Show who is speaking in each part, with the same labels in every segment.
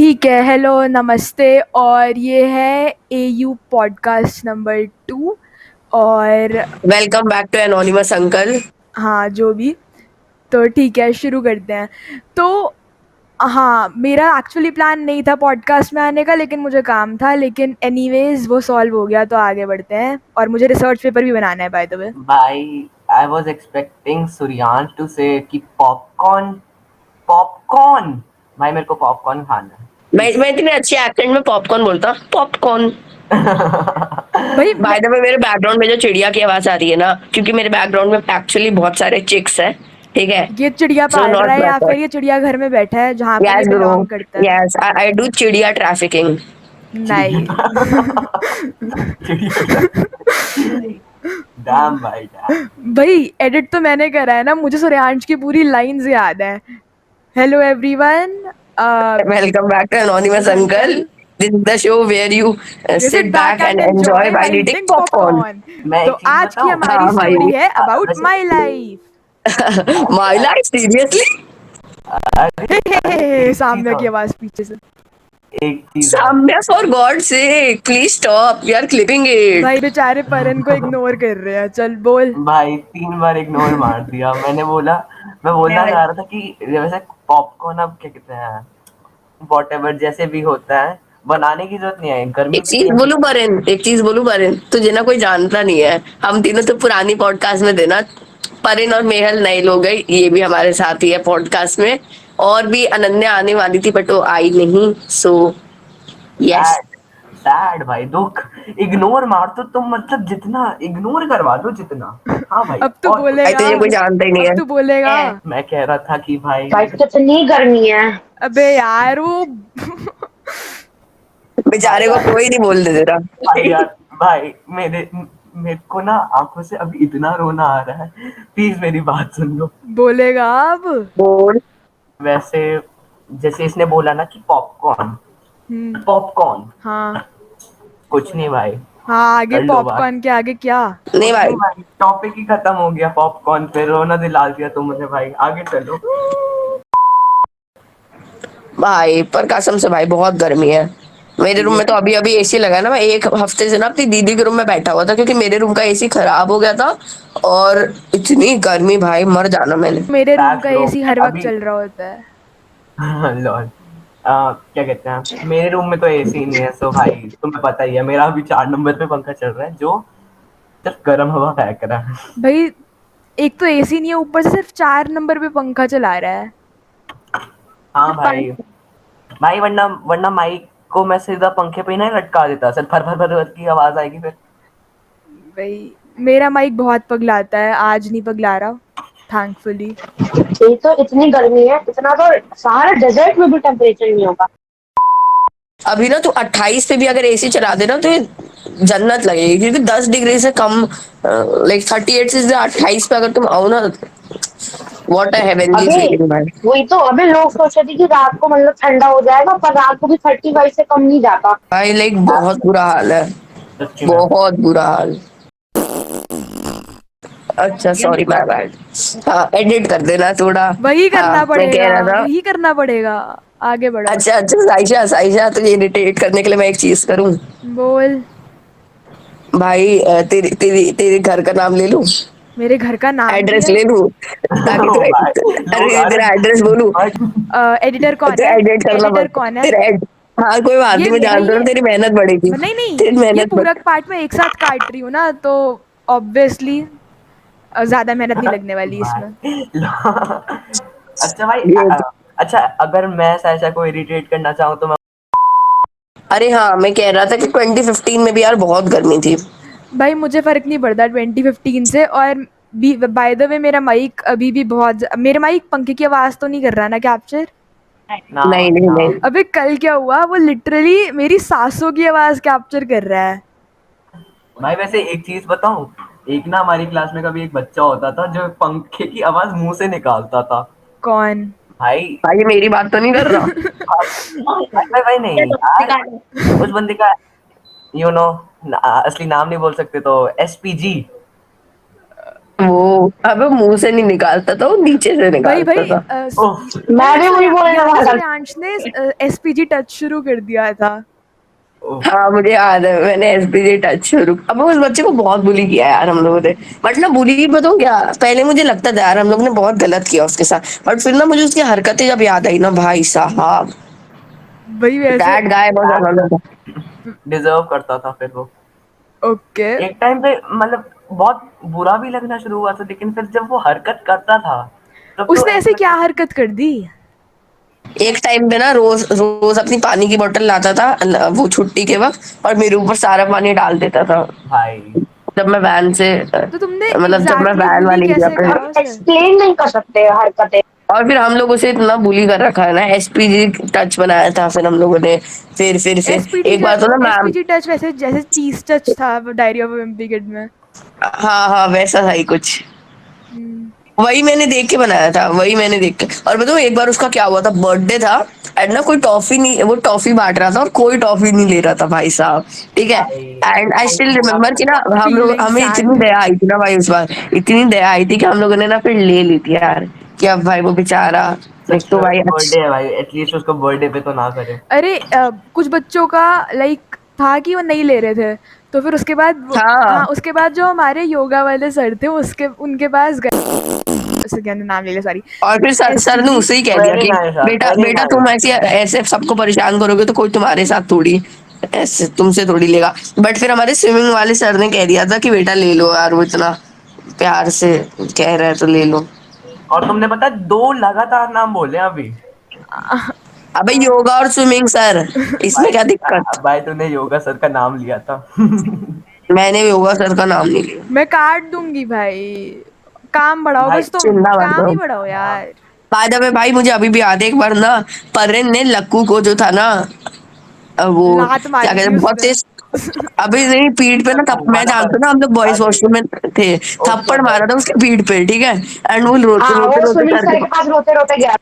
Speaker 1: ठीक है। हेलो, नमस्ते। और ये है एयू पॉडकास्ट नंबर 2। और
Speaker 2: welcome back to anonymous uncle.
Speaker 1: हाँ, जो भी। तो ठीक है, शुरू करते हैं। तो हाँ, मेरा एक्चुअली प्लान नहीं था पॉडकास्ट में आने का, लेकिन मुझे काम था। लेकिन एनीवेज वो सॉल्व हो गया, तो आगे बढ़ते हैं। और मुझे रिसर्च पेपर भी बनाना है, बाय द वे।
Speaker 3: भाई I was expecting Suryansh to say कि पॉपकॉर्न पॉपकॉर्न। भाई मेरे को पॉपकॉर्न खाना है प्लीज।
Speaker 2: मैं इतने अच्छे एक्सेंट में पॉपकॉर्न बोलता पॉपकॉर्न।
Speaker 1: भाई
Speaker 2: बाय द वे, मेरे बैकग्राउंड में जो चिड़िया की आवाज आ रही है ना, क्योंकि मेरे बैकग्राउंड में एक्चुअली बहुत सारे चिक्स हैं। ठीक है।
Speaker 1: ये चिड़िया
Speaker 2: सो
Speaker 1: पाल रहा
Speaker 2: नॉट
Speaker 1: है
Speaker 2: माय
Speaker 1: या फिर
Speaker 2: फॉल्ट।
Speaker 1: ये चिड़िया घर में बैठा है जहाँ पर ये
Speaker 2: यस ब्रो।
Speaker 1: बिलोंग करता है?
Speaker 2: यस, आई डू चिड़िया ट्रैफिकिंग।
Speaker 3: चिड़िया
Speaker 1: नहीं।
Speaker 3: चिड़िया डैम भाई डैम।
Speaker 1: भाई एडिट तो मैंने करा है ना, मुझे सूर्यांश की पूरी लाइंस याद है। Hello everyone.
Speaker 2: Welcome back to anonymous uncle.
Speaker 1: Uncle,
Speaker 2: this is the show where you
Speaker 1: you sit
Speaker 2: sit
Speaker 1: back
Speaker 2: back
Speaker 1: and
Speaker 2: and enjoy
Speaker 1: enjoy
Speaker 2: while
Speaker 1: while
Speaker 2: eating
Speaker 1: eating
Speaker 2: popcorn.
Speaker 1: Popcorn.
Speaker 3: मैं
Speaker 1: तो
Speaker 3: एक चीज
Speaker 1: आज की
Speaker 3: बताऊं।
Speaker 1: हमारी
Speaker 2: हाँ भाई।
Speaker 1: स्टोरी है अबाउट
Speaker 3: वैसे
Speaker 1: my life.
Speaker 2: My life seriously.
Speaker 3: अरे अरे एक चीज
Speaker 1: सामने की
Speaker 3: और।
Speaker 1: आवाज पीछे से।
Speaker 3: एक चीज और।
Speaker 2: Samya, for God's sake, please stop. We are clipping it.
Speaker 1: भाई बेचारे परन को इग्नोर कर रहे हैं, चल बोल।
Speaker 3: भाई 3 बार इग्नोर मार दिया मैंने बोला। मैं बोलना
Speaker 2: यार,
Speaker 3: चाह रहा था कि वैसे पॉपकॉर्न अब क्या कहते हैं, वॉट एवर जैसे भी होता है, बनाने की जरूरत नहीं है, गर्मी
Speaker 2: एक
Speaker 3: भी
Speaker 2: चीज
Speaker 3: नहीं है।
Speaker 2: बोलूं बरेन, एक चीज बोलूं बरेन, तुझे ना कोई जानता नहीं है। हम तीनों तो पुरानी पॉडकास्ट में थे ना। परिन और मेहल नए लोग गए, ये भी हमारे साथ ही है पॉडकास्ट में। और भी अनन्या आने वाली थी बट वो आई नहीं। So yes.
Speaker 3: सैड सैड भाई, दुख। इग्नोर मार तो तुम, मतलब जितना इग्नोर करवा दो जितना। हाँ भाई,
Speaker 1: अब तू
Speaker 3: और कुछ
Speaker 2: भाई
Speaker 1: बोलेगा?
Speaker 2: तुझे कोई जानता ही नहीं
Speaker 1: अब
Speaker 2: है।
Speaker 1: तू बोलेगा?
Speaker 3: मैं कह रहा था कि भाई
Speaker 4: भाई कितनी गर्मी है।
Speaker 1: अबे यार वो
Speaker 2: बेचारे को कोई नहीं बोल दे रहा।
Speaker 3: भाई यार, भाई मेरे को ना आंखों से अभी इतना रोना आ रहा है, प्लीज मेरी बात सुन लो।
Speaker 1: बोलेगा अब।
Speaker 2: बोल।
Speaker 3: वैसे जैसे इसने बोला ना कि पॉपकॉर्न
Speaker 1: हम्म।
Speaker 3: पॉपकॉर्न,
Speaker 1: हाँ।
Speaker 3: कुछ नहीं भाई।
Speaker 1: हाँ, आगे
Speaker 3: कर लो बात।
Speaker 1: पॉपकॉर्न के आगे क्या?
Speaker 2: नहीं
Speaker 3: कुछ नहीं
Speaker 2: भाई।
Speaker 3: भाई, टॉपिक ही खत्म हो गया पॉपकॉर्न पे, रोना दिला दिया तुमने भाई, आगे चलो।
Speaker 2: भाई पर कसम से भाई बहुत गर्मी है। मेरे रूम में तो
Speaker 3: सीरियसली।
Speaker 2: अभी अभी एसी लगा है ना। मैं एक हफ्ते से ना अपनी दीदी के रूम में बैठा हुआ था क्योंकि मेरे रूम का एसी खराब हो गया था। और इतनी गर्मी भाई, मर जाना मैंने।
Speaker 1: मेरे रूम
Speaker 3: फैक्ट
Speaker 1: का
Speaker 3: ब्रो।
Speaker 1: एसी हर वक्त
Speaker 3: अभी
Speaker 1: चल रहा होता है।
Speaker 3: लॉल। क्या कहते हैं, मेरे रूम में तो एसी नहीं है, सो भाई तुम्हें पता ही है, मेरा अभी 4 नंबर पे पंखा चल रहा है जो सिर्फ गर्म हवा फेंक रहा है।
Speaker 1: भाई, एक तो एसी नहीं है, ऊपर से सिर्फ 4 नंबर पे पंखा चला रहा है।
Speaker 3: हाँ भाई। भाई वरना वरना माइक को मैं सीधा पंखे पे ही ना लटका देता, सिर्फ फर फर फर फर की आवाज आएगी फिर।
Speaker 1: भाई, मेरा माइक बहुत पगलाता है, आज नहीं पगला रहा, थैंकफुली।
Speaker 4: ये तो इतनी गर्मी है, इतना तो सारे डेजर्ट में भी टेम्परेचर नहीं होगा।
Speaker 2: अभी ना तू 28 पे भी अगर एसी चला दे ना तो ये जन्नत लगेगी, क्योंकि 10 डिग्री से कम, लाइक 38 से 28 पे अगर तुम आओ ना, व्हाट अ हेवनली
Speaker 4: अभी
Speaker 2: फीलिंग भाई।
Speaker 4: वही तो, अभी लोग सोच रहे थे कि रात को मतलब ठंडा हो जाएगा, पर रात को भी 35 से कम नहीं जाता।
Speaker 2: भाई लाइक बहुत बुरा हाल है।
Speaker 3: सच्ची में।
Speaker 2: बहुत बुरा हाल। अच्छा सॉरी, माय बैड। हाँ, एडिट कर देना थोड़ा।
Speaker 1: वही
Speaker 2: हाँ,
Speaker 1: करना
Speaker 2: मैं कह
Speaker 1: पड़ेगा,
Speaker 2: रहा था।
Speaker 1: वही करना पड़ेगा। आगे बढ़ो।
Speaker 2: अच्छा अच्छा, साइशा साइशा, तुझे इरिटेट करने के लिए मैं एक चीज करूं।
Speaker 1: बोल।
Speaker 2: भाई तेरी तेरी तेरे घर का नाम ले लूं।
Speaker 1: मेरे घर का नाम भी
Speaker 2: एड्रेस
Speaker 1: है?
Speaker 2: ले लूं ताकि
Speaker 3: ओ भाई, लोग
Speaker 2: अरे
Speaker 3: आ रहे
Speaker 2: तेरा एड्रेस
Speaker 3: हैं।
Speaker 2: बोलूं।
Speaker 3: बट
Speaker 1: एडिटर कौन
Speaker 2: तो
Speaker 1: है?
Speaker 2: एडिट करना
Speaker 1: एडिटर
Speaker 2: पड़ता
Speaker 1: कौन है?
Speaker 2: तेरा हाँ कोई बात
Speaker 1: ये
Speaker 2: नहीं, मैं
Speaker 1: भाई,
Speaker 2: जानता हूँ
Speaker 1: ये
Speaker 2: तेरी मेहनत बढ़ेगी।
Speaker 1: नहीं नहीं,
Speaker 2: तेरी
Speaker 1: ये
Speaker 2: मेहनत बढ़।
Speaker 1: पूरा पार्ट में एक साथ काट रही हूँ ना, तो ऑब्वियसली ज्यादा मेहनत नहीं लगने वाली इसमें।
Speaker 3: भाई अच्छा भाई,
Speaker 2: ये
Speaker 3: अच्छा अगर मैं साइशा को इरिटेट करना चाहूँ तो मैं।
Speaker 2: अरे हाँ, मैं कह रहा था कि 2015 में भी यार बहुत गर्मी थी।
Speaker 1: भाई मुझे फर्क नहीं पड़ता 2015 से। और भी बाय द वे, मेरा माइक अभी भी मेरा माइक पंखे की आवाज तो नहीं कर रहा ना कैप्चर?
Speaker 3: ना
Speaker 2: नहीं नहीं
Speaker 3: ना।
Speaker 2: नहीं।
Speaker 1: अबे कल क्या हुआ, वो लिटरली मेरी सांसों की आवाज कैप्चर कर रहा है।
Speaker 3: भाई वैसे एक चीज बताऊं, एक ना हमारी क्लास में कभी एक बच्चा होता था जो पंखे की आवाज मुंह से निकालता था।
Speaker 1: कौन?
Speaker 3: भाई
Speaker 2: भाई ये मेरी बात तो नहीं कर रहा।
Speaker 3: भाई भाई, भाई नहीं यार, उस बंदे का यू नो असली नाम नहीं बोल सकते तो एसपीजी।
Speaker 2: वो अबे मुंह से नहीं निकालता था, वो नीचे से
Speaker 1: भाई
Speaker 2: निकालता
Speaker 1: भाई
Speaker 2: था।
Speaker 3: ओह
Speaker 4: मैं भी वही बोलने
Speaker 1: याद है
Speaker 4: वाला
Speaker 1: श्रेयांश ने एसपीजी टच शुरू कर दिया था।
Speaker 3: ओह
Speaker 2: हाँ मुझे याद है, मैंने एसपीजी टच शुरू, अब उस बच्चे को बहुत बुली किया यार हम लोगों ने। बट ना बुली बताऊँ क्या, पहले मुझे लगता था यार हम लोग ने बहुत गलत किया उसके साथ, बट फिर ना मुझे उसकी हरकतें जब याद आई ना भाई साहब,
Speaker 1: भाई वैसे
Speaker 2: दैट गाय बहुत ज्यादा था।
Speaker 3: डिजर्व करता था फिर वो।
Speaker 1: ओके।
Speaker 3: एक टाइम पे मतलब बहुत बुरा भी लगना शुरू हुआ था, लेकिन फिर जब वो हरकत करता था तब तो
Speaker 1: उसने
Speaker 3: ऐसा
Speaker 1: ऐसे क्या
Speaker 3: लगता था
Speaker 1: हरकत कर दी?
Speaker 2: एक टाइम पे ना रोज रोज अपनी पानी की बोतल लाता था वो छुट्टी के वक्त, और मेरे ऊपर सारा पानी डाल देता था
Speaker 3: भाई।
Speaker 2: जब मैं वैन से
Speaker 1: तो तुमने
Speaker 2: मतलब जब मैं
Speaker 1: एग्जैक्टली
Speaker 2: वैन
Speaker 1: बुली
Speaker 2: वाले एरिया
Speaker 1: कैसे
Speaker 2: पे।
Speaker 1: करा
Speaker 4: हम
Speaker 1: उसे?
Speaker 4: एक्सप्लेन नहीं कर सकते हरकतें।
Speaker 2: और फिर हम लोग उसे इतना बुली कर रखा है ना, एसपीजी टच बनाया था फिर हम लोगों ने। फिर
Speaker 1: एसपीटी
Speaker 2: एक बार तो ना मैम,
Speaker 1: एसपीजी टच वैसे जैसे चीज टच था डायरी ऑफ विम्पी किड में।
Speaker 2: हाँ हाँ वैसा था ही कुछ,
Speaker 1: हम्म।
Speaker 2: वही मैंने देख के बनाया था, वही मैंने देख के। और बताऊँ एक बार उसका क्या हुआ था, बर्थडे था एंड ना कोई टॉफी नहीं, वो टॉफी बांट रहा था और कोई टॉफी नहीं ले रहा था भाई साहब, ठीक है।
Speaker 3: भाई
Speaker 2: एंड आई स्टिल रिमेम्बर कि ना हम लोग,
Speaker 1: फीलिंग
Speaker 2: हमें इतनी
Speaker 1: सैड।
Speaker 2: दया आई थी ना भाई उस बार, इतनी दया आई थी कि हम लोगों ने ना फिर ले ली थी यार, कि अब भाई वो बेचारा,
Speaker 3: सच
Speaker 2: एक तो भाई
Speaker 3: बर्थडे है भाई, एटलीस्ट उसको बर्थडे पे तो ना करे।
Speaker 1: अरे कुछ बच्चों का लाइक था कि वो नहीं ले रहे थे, तो फिर उसके बाद
Speaker 2: हाँ।
Speaker 1: हाँ उसके बाद जो हमारे योगा वाले सर थे उसके उनके पास गए, उसके कहने नाम ले ले सॉरी,
Speaker 2: और फिर सर ने
Speaker 1: एसपीजी।
Speaker 2: उसे ही कह दिया
Speaker 3: वेरी
Speaker 2: कि
Speaker 3: नाइस यार,
Speaker 2: बेटा
Speaker 3: वेरी
Speaker 2: बेटा तुम
Speaker 3: नाइस।
Speaker 2: ऐसे ऐसे सबको परेशान करोगे तो कोई तुम्हारे साथ थोड़ी, ऐसे तुमसे थोड़ी लेगा। बट फिर हमारे स्विमिंग वाले सर ने कह दिया था कि बेटा ले लो यार, वो इतना प्यार से कह रहा है तो ले लो।
Speaker 3: और तुमने पता है, दो लगातार नाम बोले अभी।
Speaker 2: अबे योगा और स्विमिंग सर, इसमें
Speaker 3: भाई
Speaker 2: क्या दिक्कत।
Speaker 3: भाई तूने योगा सर का नाम लिया था।
Speaker 2: मैंने योगा सर का नाम नहीं लिया।
Speaker 1: मैं काट दूंगी भाई, काम बढ़ाओ
Speaker 3: भाई
Speaker 1: बस तुम,
Speaker 2: चिल्ला मत
Speaker 1: काम
Speaker 2: दो।
Speaker 1: ही बढ़ाओ
Speaker 3: हाँ।
Speaker 1: यार।
Speaker 2: बाय द वे भाई मुझे अभी भी याद है एक बार ना, परवीन ने लक्कू को जो था ना, वो
Speaker 1: लात
Speaker 2: क्या
Speaker 1: मारी
Speaker 2: कहते
Speaker 1: थी
Speaker 2: हैं बहुत
Speaker 1: उसने।
Speaker 2: तेज, अभी नहीं पीठ पे ना
Speaker 3: लक्कू
Speaker 2: मैं
Speaker 3: वाला
Speaker 2: जानता
Speaker 3: पर।
Speaker 2: हूँ ना, हम लोग बॉयज
Speaker 3: अरे
Speaker 2: वॉशरूम में थे,
Speaker 3: ओके
Speaker 2: थप्पड़ मारा था उसके पीठ पे, ठीक है। एंड वो रोते
Speaker 4: हाँ
Speaker 2: रोते
Speaker 4: वो
Speaker 2: रोते
Speaker 4: स्विमिंग
Speaker 2: सर
Speaker 4: सर
Speaker 2: के
Speaker 4: के पास रोते रोते गया।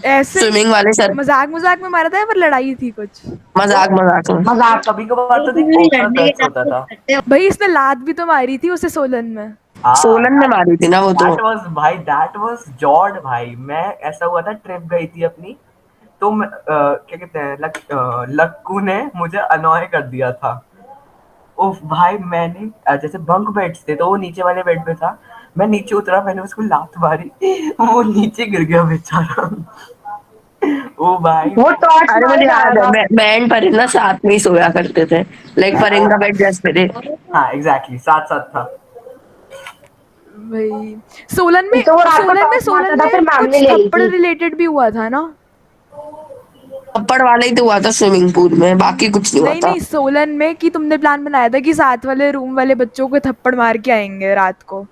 Speaker 1: ऐसे
Speaker 2: स्विमिंग वाले सर,
Speaker 1: मजाक मजाक में मारा था या फिर लड़ाई थी कुछ?
Speaker 3: वो
Speaker 2: मजाक मजाक में।
Speaker 4: मजाक।
Speaker 3: कभी कभार तो देख ओपनर टच होता था।
Speaker 1: भाई इसने लात भी तो मारी थी उसे सोलन में।
Speaker 3: हाँ
Speaker 2: सोलन में मारी थी ना वो तो।
Speaker 3: दैट वाज भाई, दैट वाज जॉर्ड भाई। मैं ऐसा हुआ था, ट्रिप गई थी अपनी, तो क्या कहते हैं लक्कू ने मुझे अनॉय कर दिया था। उफ भाई मैंने जैसे बंक बेड्स थे तो वो नीचे वाले बेड पे था, मैं नीचे उतरा, मैंने उसको लात मारी, वो नीचे गिर गया बेचारा। ओ भाई।
Speaker 4: वो टॉर्च
Speaker 2: अरे
Speaker 4: मारे
Speaker 2: मुझे
Speaker 4: जा
Speaker 2: याद है,
Speaker 4: रहा
Speaker 2: मैं एंड परिन ना साथ में ही सोया करते थे, लाइक परिन का बेड जैसे मेरे।
Speaker 3: हाँ एग्जैक्टली, साथ साथ था।
Speaker 1: भाई सोलन
Speaker 4: था,
Speaker 1: में
Speaker 4: तो वो रात को टॉर्च मारता
Speaker 1: सोलन
Speaker 4: था,
Speaker 1: में
Speaker 4: फिर मैम ने
Speaker 1: कुछ
Speaker 4: ले ली
Speaker 1: थप्पड़
Speaker 4: थी।
Speaker 1: रिलेटेड भी हुआ था ना?
Speaker 2: थप्पड़ वाला ही तो हुआ था स्विमिंग पूल में, बाकी कुछ नहीं हुआ
Speaker 1: नहीं
Speaker 2: था।
Speaker 1: नहीं सोलन में कि तुमने प्लान बनाया था कि साथ वाले रूम वाले बच्चों को थप्पड़ मार के आएंगे रात को।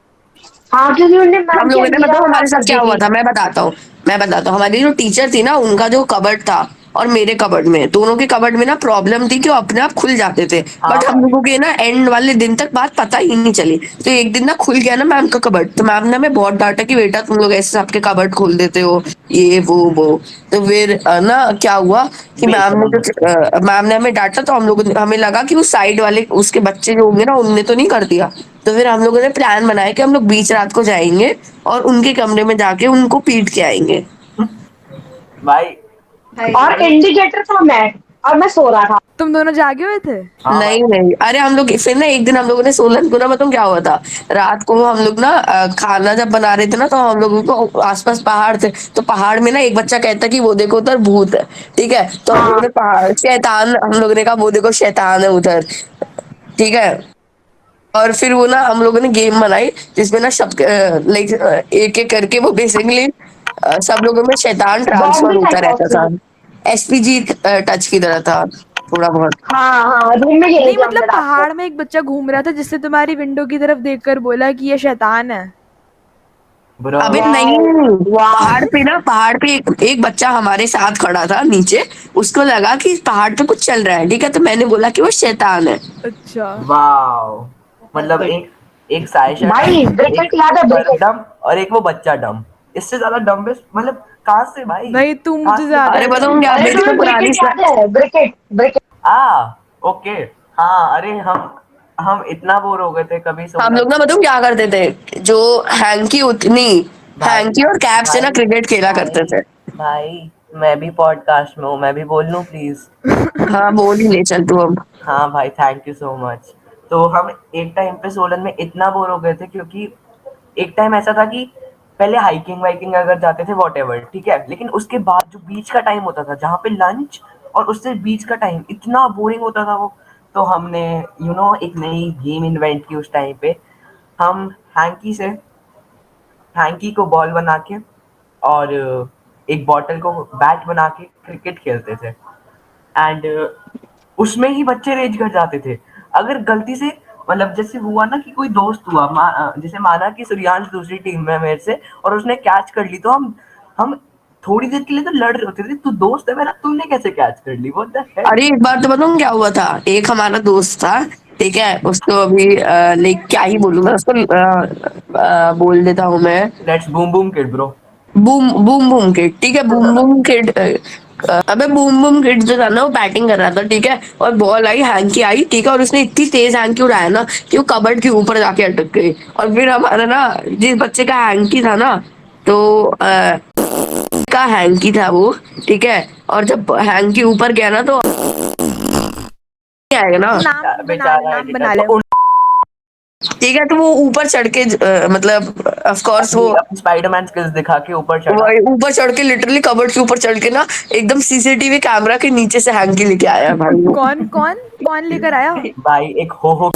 Speaker 4: हाँ क्योंकि उन्हें मैम
Speaker 2: हम
Speaker 4: की
Speaker 2: लोगों ने
Speaker 4: अलमीरा
Speaker 2: मतलब हमारे
Speaker 4: खराब
Speaker 2: साथ
Speaker 4: कर
Speaker 2: क्या
Speaker 4: दी
Speaker 2: हुआ
Speaker 4: थी।
Speaker 2: था मैं बताता हूँ हमारी जो टीचर थी ना, उनका जो कबर्ड था और मेरे कबर्ड में, दोनों के कबर्ड में ना प्रॉब्लम थी कि वो अपने आप खुल जाते थे।
Speaker 3: हाँ
Speaker 2: बट हम
Speaker 3: भाई।
Speaker 2: लोगों के ना एंड वाले दिन तक बात पता ही नहीं चली, तो एक दिन ना खुल गया ना मैम का कबर्ड, तो मैम ने हमें बहुत डांटा कि बेटा तुम लोग ऐसे सबके कबर्ड खोल देते हो, ये वो। तो फिर ना क्या हुआ कि
Speaker 3: बेशरम बच्चे।
Speaker 2: मैम ने हमें डांटा, तो हम लोग हमें लगा कि उस साइड वाले उसके बच्चे जो होंगे ना उनने तो नहीं कर दिया। तो फिर हम लोगों ने प्लान बनाया कि हम लोग बीच रात को जाएंगे और उनके कमरे में जाके उनको पीट के आएंगे।
Speaker 3: भाई।
Speaker 4: और इंडिकेटर था मैं, और मैं सो रहा था।
Speaker 1: तुम दोनों जागे हुए थे?
Speaker 3: हाँ
Speaker 2: नहीं
Speaker 3: भाई।
Speaker 2: नहीं, अरे हम लोग फिर ना एक दिन हम लोगों ने सोलन को ना, बताऊँ क्या हुआ था। रात को हम लोग ना खाना जब बना रहे थे ना, तो हम लोगों को आसपास पहाड़ थे, तो पहाड़ में ना एक बच्चा कहता कि वो देखो उधर भूत है, ठीक है। तो हम लोगों
Speaker 4: हाँ
Speaker 2: ने पहाड़ शैतान, हम लोगों ने कहा वो देखो शैतान है उधर, ठीक है। और फिर वो ना हम लोगों ने गेम बनाई जिसमें ना सब लाइक एक एक करके वो बेसिकली सब लोगों में शैतान ट्रांसफर
Speaker 4: बॉम्बिंग
Speaker 2: होता
Speaker 4: था
Speaker 2: रहता था।
Speaker 4: उसमें।
Speaker 2: एसपीजी टच की तरह था थोड़ा बहुत।
Speaker 4: हाँ हाँ रूम में खेली
Speaker 1: नहीं
Speaker 4: थी हमने
Speaker 1: मतलब
Speaker 4: रात को।
Speaker 1: पहाड़ में एक बच्चा घूम रहा था जिससे तुम्हारी विंडो की तरफ देखकर बोला कि ये शैतान है।
Speaker 3: ब्रो।
Speaker 2: अबे नहीं,
Speaker 4: वाह वाह।
Speaker 2: पहाड़ पे एक बच्चा हमारे साथ खड़ा था नीचे, उसको लगा कि पहाड़ पे कुछ चल रहा है, ठीक है, तो मैंने बोला कि वो शैतान है।
Speaker 1: अच्छा।
Speaker 3: वाओ। मतलब एक एक साइशा डम,
Speaker 4: भाई
Speaker 3: एक
Speaker 4: ब्रिकेट याद है
Speaker 3: पर
Speaker 4: ब्रिकेट?
Speaker 3: डम, और एक वो बच्चा डम। इससे ज्यादा डम बेस्ट मतलब कहाँ से भाई,
Speaker 1: भाई तू
Speaker 3: कहाँ
Speaker 1: मुझे
Speaker 3: से लेके
Speaker 1: ज्यादा
Speaker 2: अरे
Speaker 3: आए
Speaker 1: डम
Speaker 2: बताऊँ क्या,
Speaker 1: है।
Speaker 4: अरे
Speaker 2: मेरी तो
Speaker 4: तुम्हें
Speaker 2: पुरानी
Speaker 4: ब्रिकेट याद है? ब्रिकेट ब्रिकेट।
Speaker 3: ओके। हाँ अरे हम हम इतना बोर हो गए थे कभी
Speaker 2: हम
Speaker 3: सोलर।
Speaker 2: लोग ना मतलब क्या करते थे, जो हैंकी उतनी
Speaker 3: भाई
Speaker 2: हैंकी और कैप से ना
Speaker 3: भाई
Speaker 2: क्रिकेट खेला करते
Speaker 3: भाई
Speaker 2: थे।
Speaker 3: भाई, मैं भी पॉडकास्ट में हूँ, मैं भी बोल लूँ प्लीज।
Speaker 2: हाँ बोल ही ले चल तू अब।
Speaker 3: हाँ भाई, थैंक यू सो मच। तो हम एक टाइम पे सोलन में इतना बोर हो गए थे, क्योंकि एक टाइम ऐसा था कि पहले हाइकिंग वाइकिंग अगर जाते थे वॉट एवर, ठीक है, लेकिन उसके बाद जो बीच का टाइम होता था, जहाँ पे लंच और उससे बीच का टाइम इतना बोरिंग होता था वो। तो हमने एक नई गेम इन्वेंट की उस टाइम पे। हम हैंकी से हैंकी को बॉल बना के और एक बॉटल को बैट बना के क्रिकेट खेलते थे। एंड उसमें ही बच्चे रेज कर जाते थे। अगर गलती से मतलब जैसे हुआ ना कि कोई दोस्त हुआ, जैसे माना कि सूर्यांश दूसरी टीम में है मेरे से और उसने कैच कर ली, तो हम थोड़ी देर के लिए तो लड़ रहे होते थे, तू दोस्त है मेरा, तूने कैसे कैच कर ली, व्हाट द हेल।
Speaker 2: अरे एक बार तो बताऊँ क्या हुआ था। एक हमारा दोस्त था, ठीक है, उसको अभी लाइक क्या ही बोलूँ मैं उसको, बोल देता हूँ मैं,
Speaker 3: let's boom boom kid bro.
Speaker 2: Boom boom boom kid, ठीक है, बूम बूम किड। अबे बूम बूम किड जो था ना वो बैटिंग कर रहा था, ठीक है, और बॉल आई, हैंकी आई, ठीक है, और उसने इतनी तेज हैंकी उड़ाया ना कि वो कबर्ड के ऊपर जाके अटक गई। और फिर हमारा ना, जिस बच्चे का हैंकी था ना, तो का हैंकी था वो, ठीक है, और जब हैंकी ऊपर गया ना तो आएगा ना,
Speaker 1: नाम बना ले,
Speaker 3: बेचारा
Speaker 1: नाम
Speaker 3: एडिटर
Speaker 1: बना
Speaker 3: तो
Speaker 1: ले।
Speaker 2: ठीक है, तो वो ऊपर चढ़ के मतलब ऑफ कोर्स वो
Speaker 3: अपनी स्पाइडरमैन स्किल्स दिखा के ऊपर चढ़ा।
Speaker 2: ऊपर चढ़ के लिटरली कबर्ड के ऊपर चढ़ के ना एकदम सीसीटीवी कैमरा के नीचे से हैंकी लेके आया है भाई वो।
Speaker 1: कौन कौन कौन लेकर आया?
Speaker 3: भाई एक हो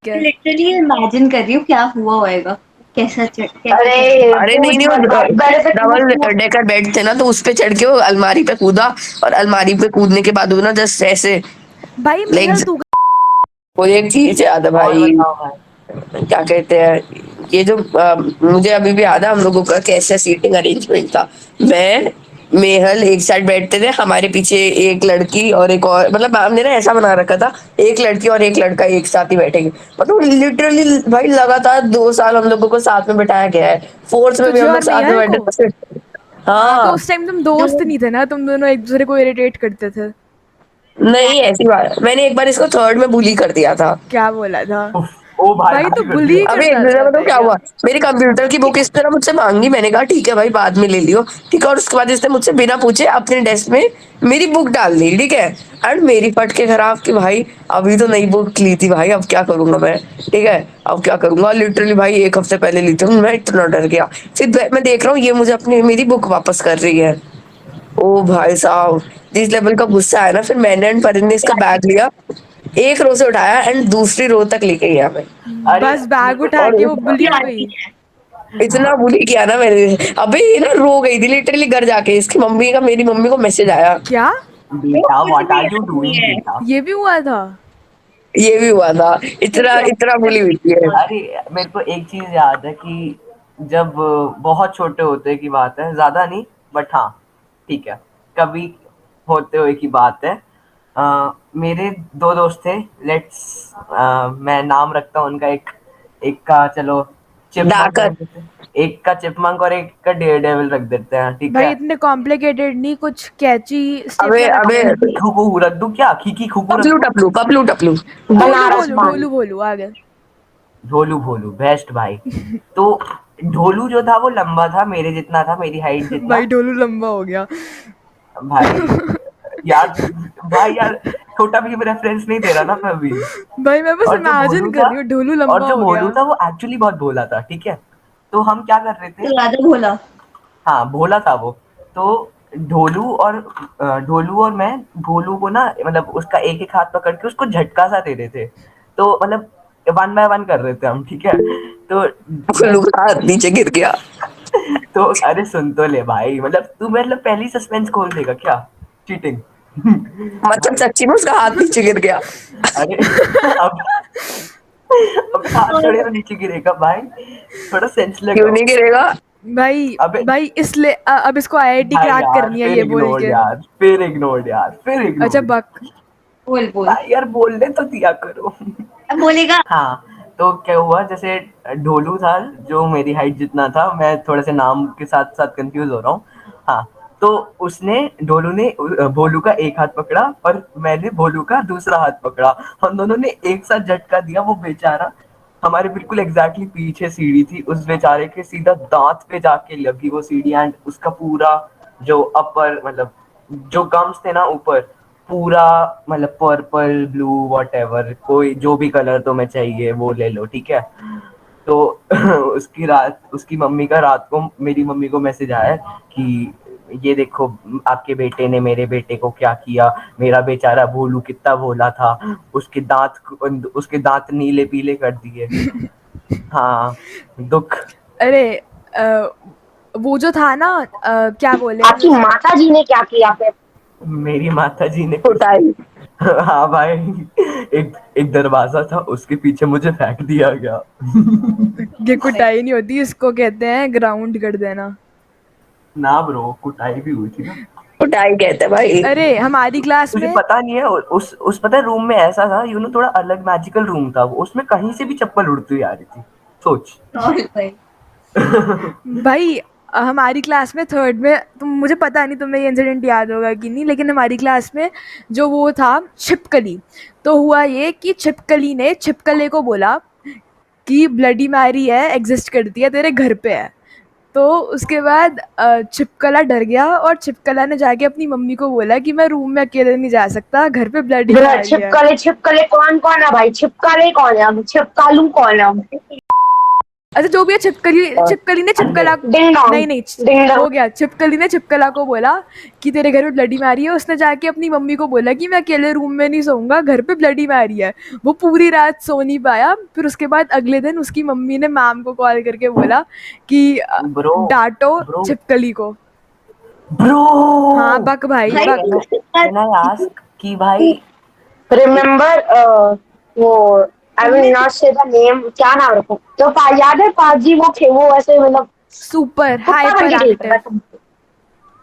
Speaker 1: क्या?
Speaker 5: लिटरली इमेजिन कर रही हूँ क्या हुआ होएगा, कैसा कैसा
Speaker 4: अरे
Speaker 2: अरे नहीं
Speaker 4: पूछ
Speaker 2: नहीं,
Speaker 4: मत भाई, मेरे से
Speaker 2: डबल
Speaker 4: पूछ।
Speaker 2: डेकर बेड थे ना, तो उस पे चढ़ के वो अलमारी पे कूदा। और अलमारी पे कूदने के बाद वो ना जस्ट ऐसे
Speaker 1: भाई मेहल
Speaker 2: लेग्स,
Speaker 1: तू
Speaker 2: वो एक चीज याद है
Speaker 3: और
Speaker 2: भाई,
Speaker 3: बताओ भाई।
Speaker 2: क्या कहते हैं, ये जो मुझे अभी भी याद है हम लोगों का कैसा सीटिंग अरेंजमेंट था। मैं, मेहल एक साइड बैठते थे, हमारे पीछे एक लड़की और एक और, मतलब हमने ना ऐसा बना रखा था, एक लड़की और एक लड़का एक साथ ही बैठेंगे। मतलब लिटरली भाई लगातार 2 साल हम लोगों को साथ में बैठाया गया है। फोर्थ में भी
Speaker 1: तुझे
Speaker 2: हम
Speaker 1: और
Speaker 2: लोग साथ में
Speaker 1: मेहल
Speaker 2: बैठे
Speaker 1: को?
Speaker 2: थे।
Speaker 1: हाँ तो
Speaker 2: हाँ।
Speaker 1: उस टाइम तुम दोस्त नहीं थे ना, तुम दोनों एक दूसरे को इरिटेट करते थे।
Speaker 2: नहीं ऐसी बात, मैंने एक बार इसको थर्ड में बुली कर दिया था।
Speaker 1: क्या बोला था?
Speaker 3: उफ, ओ भाई
Speaker 1: भाई तो
Speaker 3: बुली कर
Speaker 1: बुली
Speaker 3: दिया।
Speaker 2: अबे एक
Speaker 1: करता
Speaker 2: दूसरे
Speaker 1: रहता
Speaker 2: बताऊँ
Speaker 1: है
Speaker 2: क्या
Speaker 1: क्या?
Speaker 2: हुआ। मेरी कंप्यूटर की बुक इस तरह मुझसे मांगी, मैंने कहा ठीक है भाई बाद में ले लियो, ठीक है, और उसके बाद इसने मुझसे बिना पूछे अपने डेस्क में मेरी बुक डाल दी, ठीक है। एंड मेरी फट के खराब कि भाई अभी तो नई बुक ली थी भाई, अब क्या करूंगा मैं, ठीक है, अब क्या करूंगा, लिटरली भाई 1 हफ्ते पहले ली थी, मैं इतना डर गया। फिर मैं देख रहा हूँ ये मुझे अपनी मेरी बुक वापस कर रही है। ओ भाई साहब, जिस लेवल का गुस्सा आया ना, फिर मैंने एंड परिन ने इसका बैग लिया, एक रो से उठाया एंड दूसरी रो तक लेके गया मैं।
Speaker 3: अरे
Speaker 1: बस
Speaker 3: मेरे
Speaker 1: बैग
Speaker 3: को
Speaker 1: उठा
Speaker 2: और
Speaker 1: के वो बुली हो गई।
Speaker 2: इतना बुली किया ना मैंने, अबे ये ना रो गई थी लिटरली घर जाके, इसकी मम्मी का मेरी मम्मी को मैसेज आया।
Speaker 1: क्या?
Speaker 3: बेटा
Speaker 5: कुछ
Speaker 3: व्हाट
Speaker 5: भी
Speaker 3: आर यू
Speaker 5: नहीं
Speaker 3: डूइंग
Speaker 5: है।
Speaker 3: बेटा।
Speaker 1: ये भी हुआ था?
Speaker 2: ये भी हुआ था, इतना इतना बुली हुई थी ये।
Speaker 3: अरे मेरे को एक चीज याद है कि जब बहुत छोटे होते की बात है, ज्यादा नहीं, बट हाँ ठीक है, कभी होते हुए की बात है। मेरे दो दोस्त थे, लेट्स मैं नाम रखता हूँ उनका, एक एक का चलो चिपमंक
Speaker 2: डाकर।
Speaker 3: रख देते हैं, एक का चिपमंक और एक का डेयर डेविल रख देते हैं, ठीक
Speaker 1: भाई
Speaker 3: है।
Speaker 1: इतने कॉम्प्लिकेटेड नहीं, कुछ कैची
Speaker 2: अबे
Speaker 1: स्टेपलर रख
Speaker 2: अबे
Speaker 1: ले।
Speaker 3: खीकी खुकू रख दूं क्या, खीकी खुकू रख
Speaker 2: पपलू
Speaker 3: दूं।
Speaker 2: टपलू पपलू टपलू।
Speaker 1: भोलू
Speaker 4: बनारस
Speaker 1: भोलू
Speaker 4: पान।
Speaker 1: ढोलू भोलू आ गए।
Speaker 3: ढोलू भोलू बेस्ट भाई। तो ढोलू जो था वो लंबा था, मेरे जितना था, मेरी हाइट जितना।
Speaker 1: भाई ढोलू लंबा हो गया।
Speaker 3: भाई यार, भाई यार, छोटा भीम रेफरेंस नहीं दे रहा ना मैं अभी।
Speaker 1: भाई मैं बस
Speaker 3: और जो भोलू
Speaker 1: इमेजिन कर
Speaker 3: था
Speaker 1: रही हूँ ढोलू
Speaker 3: और
Speaker 1: लंबा
Speaker 3: जो
Speaker 1: हो गया।
Speaker 3: भोलू था वो एक्चुअली बहुत भोला था, ठीक है। तो हम क्या कर रहे थे।
Speaker 5: तो ज्यादा भोला।
Speaker 3: हाँ भोला था वो। तो ढोलू और मैं भोलू को ना, मतलब उसका एक एक हाथ पकड़ के उसको झटका सा दे रहे थे। तो मतलब 1 बाय 1 कर रहे थे हम, ठीक है। तो
Speaker 2: पपलू का हाथ नीचे गिर गया।
Speaker 3: तो अरे सुन तो ले भाई, मतलब तू मतलब पहली सस्पेंस खोल देगा क्या, चीटिंग।
Speaker 2: मतलब
Speaker 3: भाई
Speaker 2: सच्ची में उसका हाथ नीचे गिर गया।
Speaker 3: अरे अब अब हाथ थोड़े ना नीचे गिरेगा भाई, थोड़ा सेंस
Speaker 2: क्यों
Speaker 3: लगाओ।
Speaker 2: नहीं गिरेगा।
Speaker 1: भाई
Speaker 3: अबे
Speaker 1: भाई इसलिए अब इसको आईआईटी
Speaker 3: भाई
Speaker 1: क्रैक
Speaker 3: यार,
Speaker 1: करनी है
Speaker 3: फिर
Speaker 1: ये बोल
Speaker 3: इग्नोर्ड
Speaker 1: के।
Speaker 3: यार, फिर इग्नोर्ड यार, फिर
Speaker 1: अच्छा
Speaker 3: इग्नोर्ड।
Speaker 1: बक।
Speaker 5: बोल बोल।
Speaker 3: भाई यार बोलने तो दिया करो।
Speaker 5: अब बोलेगा।
Speaker 3: हाँ, तो क्या हुआ, जैसे ढोलू था जो मेरी हाइट जितना था, मैं थोड़े से नाम के साथ साथ कंफ्यूज हो रहा हूँ। हाँ, तो उसने ढोलू ने भोलू का एक हाथ पकड़ा और मैंने भोलू का दूसरा हाथ पकड़ा। हम दोनों ने एक साथ झटका दिया। वो बेचारा हमारे बिल्कुल एग्जैक्टली पीछे सीढ़ी थी, उस बेचारे के सीधा दांत पे जाके लगी वो सीढ़ी। एंड उसका पूरा जो अपर मतलब जो गम्स थे ना ऊपर, पूरा मतलब पर्पल ब्लू वॉट एवर, कोई जो भी कलर तुम्हें चाहिए वो ले लो, ठीक है। तो उसकी मम्मी का रात को मेरी मम्मी को मैसेज आया कि ये देखो आपके बेटे ने मेरे बेटे को क्या किया, मेरा बेचारा भोलू कितना भोला था, उसके दांत नीले पीले कर दिए। हाँ, दुख।
Speaker 1: अरे वो जो था ना क्या बोले
Speaker 4: आपकी माता जी ने क्या किया फिर?
Speaker 3: मेरी माता जी ने
Speaker 2: कुटाई।
Speaker 3: हाँ भाई, एक एक दरवाजा था, उसके पीछे मुझे फेंक दिया गया।
Speaker 1: ये कुटाई नहीं होती, इसको कहते हैं ग्राउंड कर देना।
Speaker 3: ना ब्रो, कुटाई भी हुई थी ना।
Speaker 2: कुटाई कहते हैं भाई।
Speaker 1: अरे हमारी क्लास
Speaker 3: तुझे
Speaker 1: में
Speaker 3: पता नहीं है, उस पता है रूम में ऐसा था, थोड़ा अलग मैजिकल रूम था वो, उसमें कहीं से भी चप्पल उड़ती हुई आ रही थी, सोच।
Speaker 5: और भाई
Speaker 1: भाई हमारी क्लास में थर्ड में, तुम मुझे पता नहीं तुम्हें ये इंसिडेंट याद होगा कि नहीं, लेकिन हमारी क्लास में जो वो था छिपकली, तो हुआ ये कि छिपकली ने छिपकले को बोला कि ब्लडी मैरी है, एग्जिस्ट करती है, तेरे घर पे है। तो उसके बाद छिपकला डर गया और छिपकला ने जाके अपनी मम्मी को बोला कि मैं रूम में अकेले नहीं जा सकता, घर पे ब्लडी मैरी है।
Speaker 4: छिपकले छिपकले कौन कौन है भाई? छिपकले कौन है? अब छिपकालू कौन है?
Speaker 1: अच्छा जो भी है, छिपकली ने छिपकला
Speaker 4: डिंग डोंग,
Speaker 1: नहीं नहीं
Speaker 4: डिंग डोंग।
Speaker 1: हो गया, छिपकली ने छिपकला को बोला कि तेरे घर में ब्लडी मैरी है। उसने जाके अपनी मम्मी को बोला कि मैं अकेले रूम में नहीं सोऊंगा, घर पे ब्लडी मैरी है। वो पूरी रात सो नहीं पाया। फिर उसके बाद अगले दिन उसकी मम्मी ने मैम को कॉल करके बोला कि
Speaker 3: ब्रो
Speaker 1: डांटो
Speaker 3: ब्रो
Speaker 1: छिपकली को।
Speaker 3: ब्रो
Speaker 1: हाँ बक भाई
Speaker 5: भाई
Speaker 1: बक।
Speaker 3: कैन आई आस्क कि भाई
Speaker 4: रिमेम्बर वो आई विल नॉट से द नेम, क्या नाम रखूं तो याद है पाजी वो थे, वो ऐसे मतलब
Speaker 1: सुपर
Speaker 4: कुत्ता बन
Speaker 1: हाइपर
Speaker 4: के
Speaker 1: एक्टिव।
Speaker 4: खेलता था।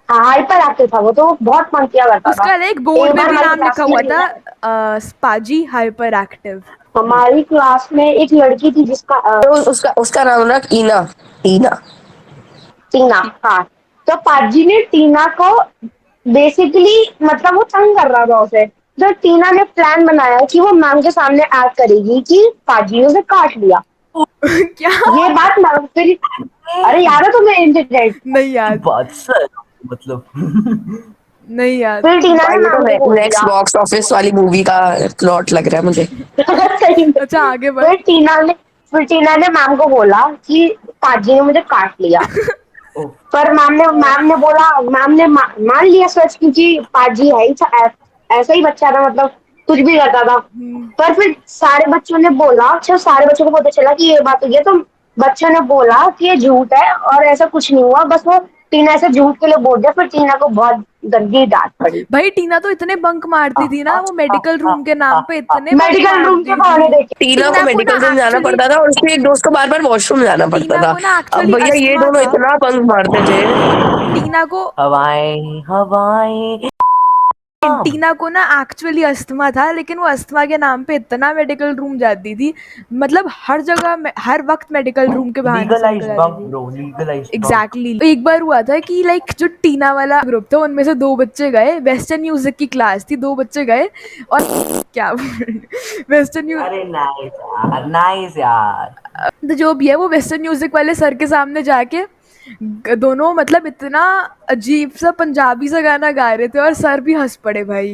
Speaker 4: हाँ हाइपर एक्टिव था वो, तो बहुत मन किया करता था।
Speaker 1: उसका एक बोर्ड
Speaker 4: एक
Speaker 1: में
Speaker 4: बार
Speaker 1: भी
Speaker 4: हमारी
Speaker 1: नाम लिखा
Speaker 4: क्लास
Speaker 1: हुआ
Speaker 4: में
Speaker 1: था स्पाजी हाइपर एक्टिव।
Speaker 4: हमारी क्लास में एक लड़की थी जिसका
Speaker 2: तो उसका उसका नाम रख ईना। ईना।
Speaker 4: टीना। हाँ, तो पाजी ने टीना को बेसिकली मतलब वो तंग कर रहा था उसे। तो टीना ने प्लान बनाया कि वो मैम के सामने एक्ट करेगी कि पाजी ने उसे काट लिया।
Speaker 1: क्या?
Speaker 4: ये बात मैम फिर, अरे याद है तुम्हें इंसिडेंट?
Speaker 1: नहीं याद,
Speaker 3: बात सर मतलब
Speaker 1: नहीं याद।
Speaker 4: फिर टीना ने
Speaker 2: भाई ये
Speaker 4: मैम को
Speaker 2: तो
Speaker 4: बोल
Speaker 2: नेक्स्ट
Speaker 4: दिया।
Speaker 2: बॉक्स ऑफिस वाली मूवी का प्लॉट लग रहा है मुझे।
Speaker 4: सही में।
Speaker 1: अच्छा आगे बढ़।
Speaker 4: फिर टीना ने मैम को बोला कि पाजी ने मुझे काट लिया।
Speaker 3: ओह,
Speaker 4: पर मैम ने बोला, मैम ने मान लिया सच, क्योंकि पाजी है ही ऐसा ही बच्चा था, मतलब कुछ भी करता था। पर फिर सारे बच्चों ने बोला, अच्छा सारे बच्चों को पता चला कि ये बात हुई है, तो बच्चों ने बोला कि ये झूठ है और ऐसा कुछ नहीं हुआ, बस वो टीना ऐसे झूठ के लिए बोल दिया। फिर टीना को बहुत गंदी डांट पड़ी।
Speaker 1: भाई टीना तो इतने बंक मारती थी ना, वो मेडिकल रूम के नाम पे इतने बंक
Speaker 4: मेडिकल रूम के
Speaker 1: मारती
Speaker 4: बहाने
Speaker 1: थी।
Speaker 4: देखे।
Speaker 2: टीना को
Speaker 1: टीना
Speaker 2: मेडिकल
Speaker 1: ना
Speaker 2: रूम जाना
Speaker 1: एक्चुअली
Speaker 2: पड़ता था और उसके एक दोस्त को बार बार वॉशरूम जाना पड़ता
Speaker 1: टीना
Speaker 2: था।
Speaker 1: को ना
Speaker 2: अब
Speaker 1: एक्चुअली
Speaker 2: भैया ये
Speaker 1: अस्थमा
Speaker 2: दोनों
Speaker 1: था।
Speaker 2: इतना बंक मारते थे।
Speaker 1: टीना को
Speaker 3: हवाएं हवाएं। हाँ,
Speaker 1: टीना को ना एक्चुअली अस्थमा था, लेकिन वो अस्थमा के नाम पे इतना मेडिकल रूम जाती थी, मतलब हर जगह हर वक्त मेडिकल रूम के बहाने से निकल
Speaker 3: लीगलाइज्ड
Speaker 1: जाती
Speaker 3: बंक
Speaker 1: थी।
Speaker 3: Bro, legalised bunk.
Speaker 1: Exactly exactly. एक बार हुआ था कि लाइक जो टीना वाला ग्रुप था उनमें से दो बच्चे गए, वेस्टर्न म्यूजिक की क्लास थी, दो बच्चे गए और क्या वेस्टर्न म्यूजिक,
Speaker 3: अरे नाइस यार, नाइस यार।
Speaker 1: तो जो भी है वो वेस्टर्न म्यूजिक वाले सर के सामने जाके दोनों मतलब इतना अजीब सा पंजाबी सा गाना गा रहे थे और सर भी हंस पड़े भाई,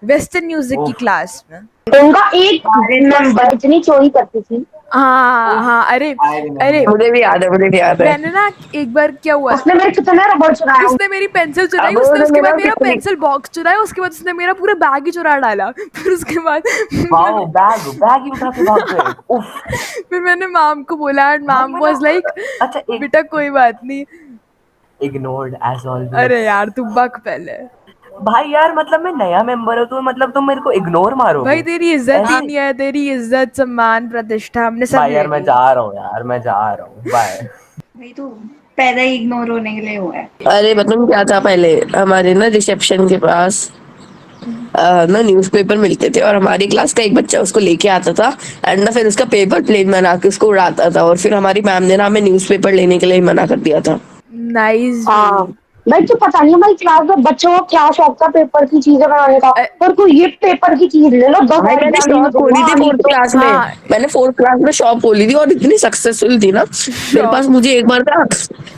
Speaker 1: वेस्टर्न म्यूजिक की
Speaker 3: ओह,
Speaker 1: क्लास में।
Speaker 4: उनका एक मेंबर इतनी चोरी करती थी।
Speaker 1: हाँ हाँ अरे
Speaker 3: आई
Speaker 1: अरे
Speaker 3: रिमेम्बर।
Speaker 2: मुझे भी याद है, मुझे भी याद है।
Speaker 1: मैंने ना एक बार क्या हुआ,
Speaker 4: उसने मेरे कितने रबड़ चुराए
Speaker 1: उसने मेरी पेंसिल चुराई,
Speaker 2: अब
Speaker 1: उसने
Speaker 2: उन्होंने
Speaker 1: उसके बाद
Speaker 2: मेरा
Speaker 1: मेरा
Speaker 2: कितनी
Speaker 1: पेंसिल बॉक्स चुराया, उसके बाद उसने मेरा पूरा बैग ही चुरा डाला। फिर उसके बाद
Speaker 3: वाओ, बैग बैग ही उठा के भाग गए। उफ।
Speaker 1: फिर मैंने मैम को बोला एंड
Speaker 3: भाई
Speaker 1: मैम
Speaker 3: मैं
Speaker 1: वाज लाइक
Speaker 3: ना, अच्छा एक
Speaker 1: बेटा कोई बात नहीं।
Speaker 3: इग्नोर्ड एज
Speaker 1: अरे
Speaker 3: ऑलवेज।
Speaker 1: यार तू बक पहले।
Speaker 3: भाई यार मतलब मैं नया मेंबर हूँ तो मतलब तुम मेरे को इग्नोर
Speaker 1: भाई
Speaker 3: मारोगे
Speaker 1: तेरी इज्जत ही
Speaker 3: ऐसे?
Speaker 1: नहीं है, तेरी इज्जत सम्मान प्रतिष्ठा हमने सब
Speaker 3: भाई
Speaker 1: ले
Speaker 3: यार मैं
Speaker 1: ली।
Speaker 3: जा रहा हूँ यार, मैं जा रहा हूँ, बाय।
Speaker 5: भाई तो पैदा ही इग्नोर होने के लिए हुआ है।
Speaker 2: अरे मतलब क्या था पहले हमारे ना रिसेप्शन के पास ना न्यूज़पेपर मिलते थे और हमारी क्लास का एक बच्चा उसको लेके आता था एंड ना फिर उसका पेपर प्लेन बना के उसको उड़ाता था और फिर हमारी मैम ने ना हमें न्यूज़पेपर लेने के लिए मना कर दिया था।
Speaker 1: नाइस
Speaker 4: हाँ,
Speaker 1: भाई।
Speaker 4: भाई तो पता नहीं हमारी क्लास में बच्चों को क्या शौक था पेपर की चीजें बनाने का, पर कोई ये पेपर की चीज ले लो 10
Speaker 2: भाई
Speaker 4: बार
Speaker 2: मैंने
Speaker 4: एग्जाम में
Speaker 2: शॉप खोली
Speaker 4: दूंगा,
Speaker 2: थी
Speaker 4: नहीं
Speaker 2: फोर्थ
Speaker 4: तो
Speaker 2: क्लास में।
Speaker 1: हाँ
Speaker 2: मैंने फोर्थ क्लास में शॉप खोली थी और इतनी सक्सेसफुल थी ना, मेरे पास
Speaker 1: शॉप
Speaker 2: मुझे एक बार था,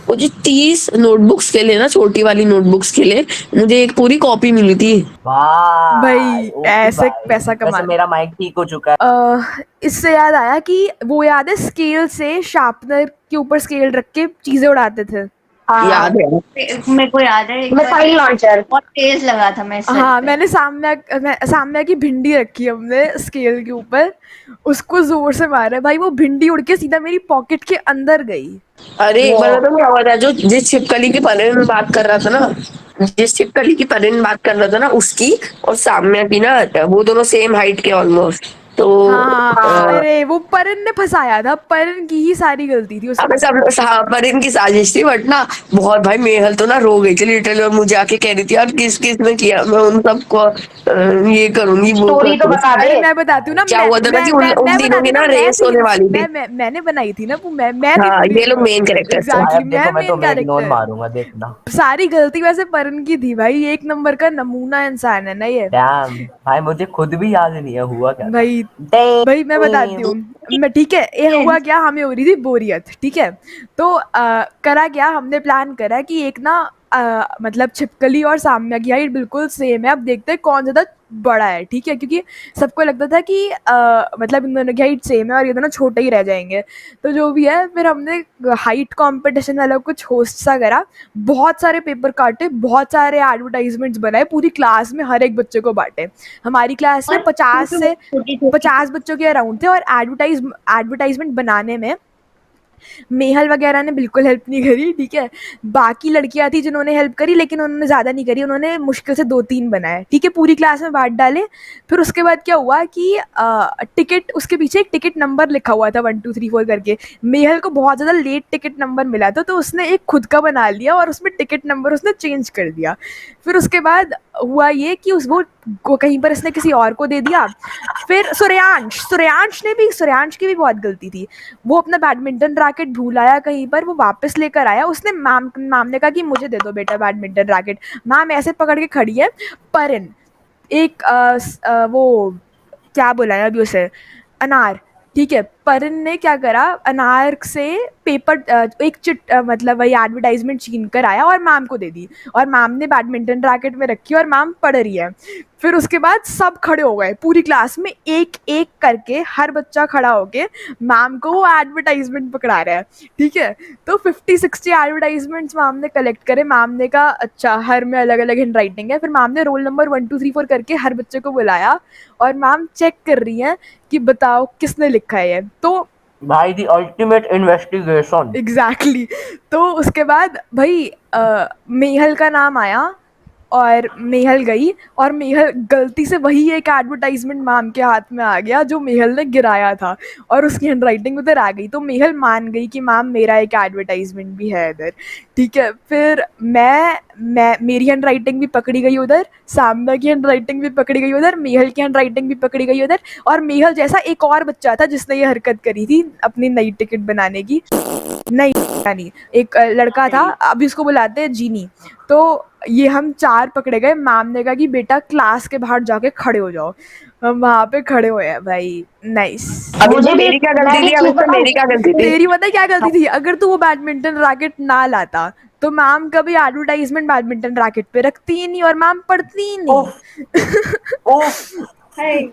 Speaker 2: मुझे 30 नोटबुक्स के लिए ना, छोटी वाली नोटबुक्स के लिए मुझे एक पूरी कॉपी मिली थी।
Speaker 3: भाई
Speaker 1: भाई
Speaker 3: ओपी
Speaker 1: ऐसे
Speaker 3: भाई।
Speaker 1: पैसा
Speaker 3: वैसे
Speaker 1: कमा।
Speaker 3: मेरा माइक ठीक हो चुका है।
Speaker 1: इससे याद आया कि वो याद है स्केल से शार्पनर के ऊपर स्केल रख के चीजें उड़ाते थे।
Speaker 4: हाँ
Speaker 2: याद है?
Speaker 5: मेरे को याद है एक बार
Speaker 4: मिसाइल लॉन्चर।
Speaker 5: बहुत तेज लगा था मैं सर
Speaker 1: हाँ
Speaker 5: पे।
Speaker 1: मैंने सामने की भिंडी रखी हमने स्केल के ऊपर, उसको जोर से मारा भाई, वो भिंडी उड़ के सीधा मेरी पॉकेट के अंदर गई।
Speaker 2: अरे एक
Speaker 4: वो
Speaker 2: बार तो क्या हुआ था, जो जिस छिपकली की परे में बात कर रहा था ना, जिस छिपकली की परे में बात कर रहा था ना, उसकी और साम्या की ना, वो दोनों सेम हाइट के ऑलमोस्ट। तो
Speaker 1: हाँ हाँ
Speaker 2: अ,
Speaker 1: अरे वो परन ने फंसाया था, परन की ही सारी गलती थी
Speaker 2: अब
Speaker 1: उसमें।
Speaker 2: सब पर इनकी साजिश थी, बट ना बहुत भाई मेहल तो ना रो गई थी लिटरली, और मुझे आके कह रही थी यार किस किस ने किया, मैं उन सबको ये करूंगी वो
Speaker 4: स्टोरी तो
Speaker 2: करूंगी।
Speaker 4: बता दे।
Speaker 1: अरे मैं बताती हूँ ना,
Speaker 2: क्या हुआ था ना कि उन
Speaker 1: मैं
Speaker 2: तीनों
Speaker 1: बताती
Speaker 2: की
Speaker 1: हूँ ना,
Speaker 2: ना
Speaker 1: मैं
Speaker 2: रेस
Speaker 1: थी,
Speaker 2: होने वाली थी।
Speaker 1: मैंने बनाई थी ना वो, मैं थी
Speaker 2: हाँ,
Speaker 1: पूरी
Speaker 2: ये लोग मेन कैरेक्टर थे।
Speaker 3: भाई
Speaker 1: एग्जैक्टली
Speaker 3: अब
Speaker 1: मैं
Speaker 3: देखो मैं
Speaker 1: मेन
Speaker 3: तुम्हें इग्नोर
Speaker 1: कैरेक्टर।
Speaker 3: मारूंगा देखना।
Speaker 1: सारी गलती वैसे परन की थी भाई, एक नंबर का नमूना इंसान है ना ये।
Speaker 3: डैम भाई मुझे खुद भी याद नहीं है हुआ क्या था।
Speaker 1: भाई भाई मैं बताती
Speaker 3: डैम।
Speaker 1: हूँ, मैं ठीक है, ये हुआ क्या, हमें हो रही थी बोरियत, ठीक है। तो करा क्या, हमने प्लान करा कि एक ना मतलब छिपकली और साम्या की हाइट बिल्कुल सेम है, अब देखते हैं कौन ज्यादा बड़ा है, ठीक है, क्योंकि सबको लगता था कि मतलब इन दोनों की हाइट सेम है और ये दोनों छोटे ही रह जाएंगे। तो जो भी है, फिर हमने हाइट कंपटीशन वाला कुछ होस्ट सा करा, बहुत सारे पेपर काटे, बहुत सारे एडवर्टाइजमेंट्स बनाए, पूरी क्लास में हर एक बच्चे को बांटे। हमारी क्लास में
Speaker 5: और
Speaker 1: 50 से
Speaker 5: छोटी छोटी
Speaker 1: 50 बच्चों के अराउंड थे, और एडवर्टाइजमेंट बनाने में मेहल वगैरह ने बिल्कुल हेल्प नहीं करी, ठीक है। बाकी लड़कियां थी जिन्होंने हेल्प करी, लेकिन उन्होंने ज़्यादा नहीं करी, उन्होंने मुश्किल से 2-3 बनाए, ठीक है, पूरी क्लास में बांट डाले। फिर उसके बाद क्या हुआ कि टिकट, उसके पीछे एक टिकट नंबर लिखा हुआ था 1 2 3 4 करके। मेहल को बहुत ज़्यादा लेट टिकट नंबर मिला था, तो उसने एक खुद का बना लिया और उसमें टिकट नंबर उसने चेंज कर दिया। फिर उसके बाद हुआ ये कि उस वो कहीं पर इसने किसी और को दे दिया। फिर सूर्यांश की भी बहुत गलती थी। वो अपना बैडमिंटन रैकेट भूल आया कहीं पर, वो वापस लेकर आया, उसने मैम ने कहा कि मुझे दे दो बेटा बैडमिंटन रैकेट। मैम ऐसे पकड़ के खड़ी है, परन एक वो क्या बोला है अभी उसे, अनार, ठीक है। परन ने क्या करा, अनार से पेपर एक मतलब वही एडवर्टाइजमेंट छीन कर आया और मैम को दे दी, और मैम ने बैडमिंटन रैकेट में रखी और मैम पढ़ रही है। फिर उसके बाद सब खड़े हो गए पूरी क्लास में, एक एक करके हर बच्चा खड़ा होके मैम को वो एडवर्टाइजमेंट पकड़ा रहा है, ठीक है। तो 50-60 एडवर्टाइजमेंट्स मैम ने कलेक्ट करे। मैम ने कहा अच्छा हर में अलग अलग हैंड राइटिंग है। फिर मैम ने रोल नंबर 1 2 3 4 करके हर बच्चे को बुलाया, और मैम चेक कर रही हैं कि बताओ किसने लिखा है ये। तो
Speaker 3: भाई दी अल्टीमेट इन्वेस्टिगेशन।
Speaker 1: एग्जैक्टली तो उसके बाद भाई मेहल का नाम आया, और मेहल गई, और मेहल गलती से वही एक एडवर्टाइजमेंट मैम के हाथ में आ गया जो मेहल ने गिराया था, और उसकी हैंडराइटिंग उधर आ गई। तो मेहल मान गई कि मैम मेरा एक एडवर्टाइजमेंट भी है इधर, ठीक है। फिर मैं मेरी हैंडराइटिंग भी पकड़ी गई उधर, सामना की हैंडराइटिंग भी पकड़ी गई उधर, मेहल की हैंडराइटिंग भी पकड़ी गई उधर। और मेहल जैसा एक और बच्चा था जिसने ये हरकत करी थी अपनी नई टिकट बनाने की, नहीं नहीं, एक लड़का था, अभी उसको बुलाते हैं जीनी। तो ये हम 4 पकड़े गए, मैम ने कहा कि बेटा क्लास के बाहर जाके खड़े हो जाओ। हम वहाँ पे खड़े हुए हैं भाई, नाइस।
Speaker 2: अब
Speaker 4: मुझे
Speaker 2: इसमें
Speaker 4: भी
Speaker 2: मेरी क्या
Speaker 4: मैं
Speaker 2: गलती
Speaker 4: भी
Speaker 2: थी,
Speaker 4: एक
Speaker 2: अब
Speaker 4: चीज
Speaker 2: इसमें
Speaker 4: बताऊं।
Speaker 2: मेरी क्या गलती थी?
Speaker 1: तेरी पता है क्या गलती थी, अगर तू वो बैडमिंटन रैकेट ना लाता तो मैम कभी एडवर्टाइजमेंट बैडमिंटन रैकेट पे रखती ही नहीं, और मैम पढ़ती ही
Speaker 3: उफ
Speaker 1: नहीं।
Speaker 3: उफ।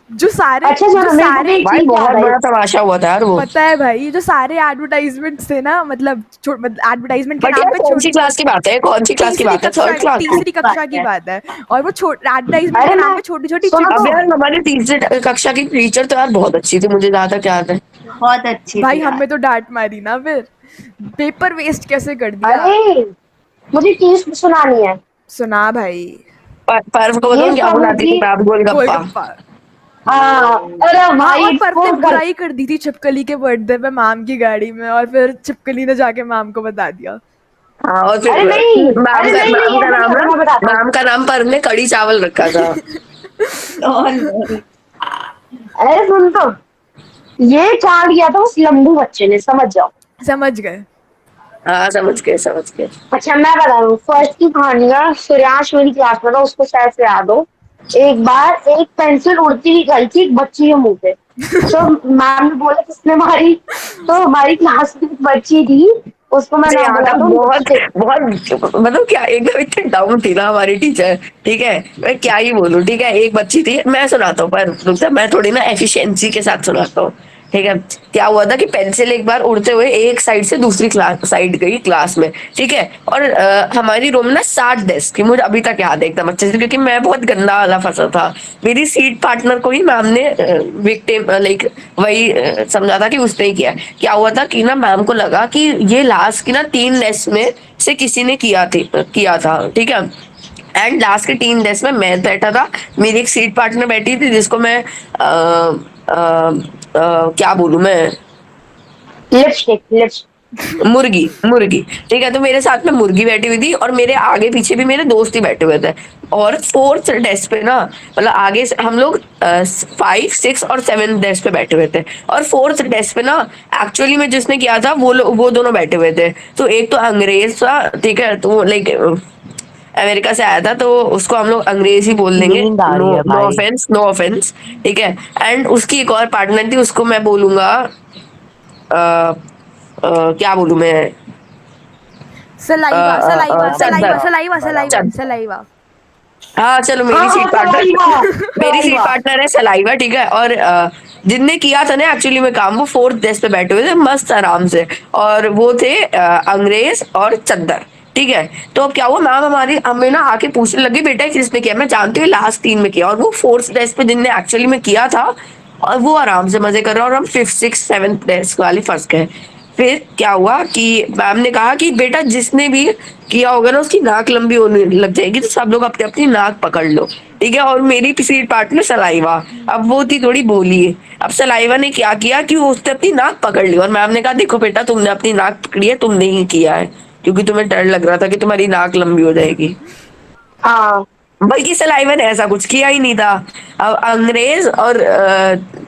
Speaker 1: जो सारे
Speaker 4: अच्छा
Speaker 1: जो
Speaker 4: सुनो, मेरे को भी
Speaker 1: सारे
Speaker 4: एक
Speaker 2: भाई
Speaker 4: चीज याद
Speaker 2: बहुत
Speaker 4: आई।
Speaker 2: बड़ा तमाशा हुआ था यार वो।
Speaker 1: पता है भाई, जो सारे एडवर्टाइजमेंट थे ना, मतलब एडवर्टाइजमेंट के
Speaker 2: बट
Speaker 1: नाम
Speaker 2: यार
Speaker 1: पे
Speaker 2: कौन सी
Speaker 1: छोटी,
Speaker 2: क्लास की बात है, कौन सी क्लास की बात है, थर्ड क्लास की?
Speaker 1: तीसरी
Speaker 5: बात
Speaker 1: कक्षा की
Speaker 5: है।
Speaker 1: बात है। और वो एडवर्टाइजमेंट के
Speaker 4: अरे
Speaker 1: नाम
Speaker 4: मैं
Speaker 1: पे छोटी छोटी
Speaker 4: सुनो
Speaker 2: अब
Speaker 4: तो,
Speaker 1: चिट्ठी।
Speaker 2: यार हमारी तीसरी कक्षा की टीचर तो यार बहुत अच्छी थी, मुझे जहाँ तक याद है।
Speaker 5: बहुत अच्छी
Speaker 1: भाई
Speaker 5: थी यार।
Speaker 1: हमें तो डांट मारी ना, फिर पेपर वेस्ट कैसे कर दिया।
Speaker 4: अरे मुझे चीज सुनानी है।
Speaker 1: सुना भाई।
Speaker 2: पर्व को
Speaker 4: ये
Speaker 2: बताऊँ क्या
Speaker 4: सब हुई
Speaker 2: बुलाती थी
Speaker 4: थी।
Speaker 2: मैं? आप गोलगप्पा।
Speaker 1: गोलगप्पा।
Speaker 4: अरे
Speaker 1: हाँ, और
Speaker 4: भाई
Speaker 1: पर्व ने
Speaker 4: फुल कर।
Speaker 1: बुराई कर दी थी छिपकली के बर्थडे पे मैम की गाड़ी में, और फिर छिपकली ने जाके मैम को बता दिया।
Speaker 2: हाँ, और फिर
Speaker 4: अरे नहीं,
Speaker 2: मैम
Speaker 4: अरे
Speaker 2: का
Speaker 4: नहीं नहीं,
Speaker 2: मैम का
Speaker 4: ऐसा नहीं
Speaker 2: नाम
Speaker 4: होता,
Speaker 2: ना,
Speaker 4: मैं बताता हूँ।
Speaker 2: मैम का नाम पर्व ने कड़ी चावल रखा था।
Speaker 5: और
Speaker 4: अरे सुन तो, ये चाल किया था उस लंबू बच्चे ने, समझ जाओ।
Speaker 1: समझ गए।
Speaker 2: हाँ समझ गए समझ गए।
Speaker 4: अच्छा मैं बता रहा हूँ फर्स्ट की कहानी का। सूर्यांश मेरी क्लास में था, उसको शायद से याद हो। एक बार एक पेंसिल उड़ती हुई गई थी एक बच्ची के मुंह पे। तो मैम ने बोला किसने मारी, तो हमारी क्लास की एक बच्ची थी, उसको मैं
Speaker 2: मुझे
Speaker 4: नाम
Speaker 2: याद है
Speaker 4: बताता हूँ
Speaker 2: बहुत
Speaker 4: लिपस्टिक।
Speaker 2: बहुत, मतलब क्या एकदम इतने डाउन थी ना हमारी टीचर, ठीक है, मैं क्या ही बोलूं, ठीक है, एक बच्ची थी, मैं सुनाता हूँ पर रुक जा, मैं थोड़ी ना एफिशिएंसी के साथ सुनाता हूँ, ठीक है। क्या हुआ था कि पेंसिल एक बार उड़ते हुए एक साइड से दूसरी क्लास साइड गई क्लास में, ठीक है, और हमारी रूम में ना 60 डेस्क थी, मुझे अभी तक याद है एकदम अच्छे से, क्योंकि मैं बहुत गंदा वाला फंसा था। मेरी सीट पार्टनर को ही मैम ने विक्टिम लाइक वही समझा था कि उसने ही किया है। क्या हुआ था कि ना मैम को लगा कि ये लास्ट की ना 3 डेस्क में से किसी ने किया था, ठीक है। एंड लास्ट के 3 डेस्क में मैं बैठा था, मेरी एक सीट पार्टनर बैठी थी जिसको मैं क्या बोलूं मैं,
Speaker 4: लिपस्टिक लिपस्टिक।
Speaker 2: मुर्गी मुर्गी, ठीक है, तो मेरे साथ में मुर्गी बैठी हुई थी और मेरे आगे पीछे भी मेरे दोस्त ही बैठे हुए थे। और फोर्थ डेस्क पे ना, मतलब आगे से हम लोग 5, 6 और 7 डेस्क पे बैठे हुए थे, और फोर्थ डेस्क पे ना एक्चुअली में जिसने किया था वो दोनों बैठे हुए थे। तो एक तो अंग्रेज था, ठीक है, तो लाइक अमेरिका से आया था, तो उसको हम लोग अंग्रेज ही बोल देंगे,
Speaker 3: नींद आ
Speaker 2: नो
Speaker 3: रही है
Speaker 2: नो
Speaker 3: भाई।
Speaker 2: ऑफेंस नो ऑफेंस, ठीक है। एंड उसकी एक और पार्टनर थी, उसको मैं बोलूंगा क्या बोलूं मैं,
Speaker 1: सलाइवा सलाइवा
Speaker 2: चद्दर,
Speaker 1: सलाइवा सलाइवा सलाइवा
Speaker 2: चद्दर,
Speaker 1: सलाइवा।
Speaker 2: हाँ चलो
Speaker 4: हाँ
Speaker 2: मेरी
Speaker 4: हाँ
Speaker 2: सीट पार्टनर
Speaker 4: सलाइवा।
Speaker 2: मेरी सीट
Speaker 4: सलाइवा।
Speaker 2: पार्टनर है सलाइवा, ठीक है। और जिनने किया था ना एक्चुअली में काम, वो फोर्थ डेस्क पे बैठे हुए थे मस्त आराम से, और वो थे अंग्रेज और चद्दर, ठीक है। तो अब क्या हुआ, मैम हमारी हमें ना आके पूछने लगी, बेटा किसने किया, मैं जानती हूँ लास्ट 3 में किया, और वो फोर्थ डेस्क पे जिनने एक्चुअली में किया था, और वो आराम से मजे कर रहा, और हम 5th 6th 7th डेस्क वाले फंस गए। फिर क्या हुआ कि मैम ने कहा कि बेटा जिसने भी किया होगा ना उसकी नाक लंबी होने लग जाएगी, तो सब लोग अपनी अपनी नाक पकड़ लो, ठीक है। और मेरी सीट पार्टनर सलाइवा, अब वो थी थोड़ी भोली है। अब सलाइवा ने क्या किया कि वो उसने अपनी नाक पकड़ ली, और मैम ने कहा देखो बेटा तुमने अपनी नाक पकड़ी है, तुमने ही किया है, क्योंकि तुम्हें डर लग रहा था कि तुम्हारी नाक लंबी हो जाएगी।
Speaker 4: हाँ
Speaker 2: बल्कि सलाइवा ने ऐसा कुछ किया ही नहीं था। अब अंग्रेज और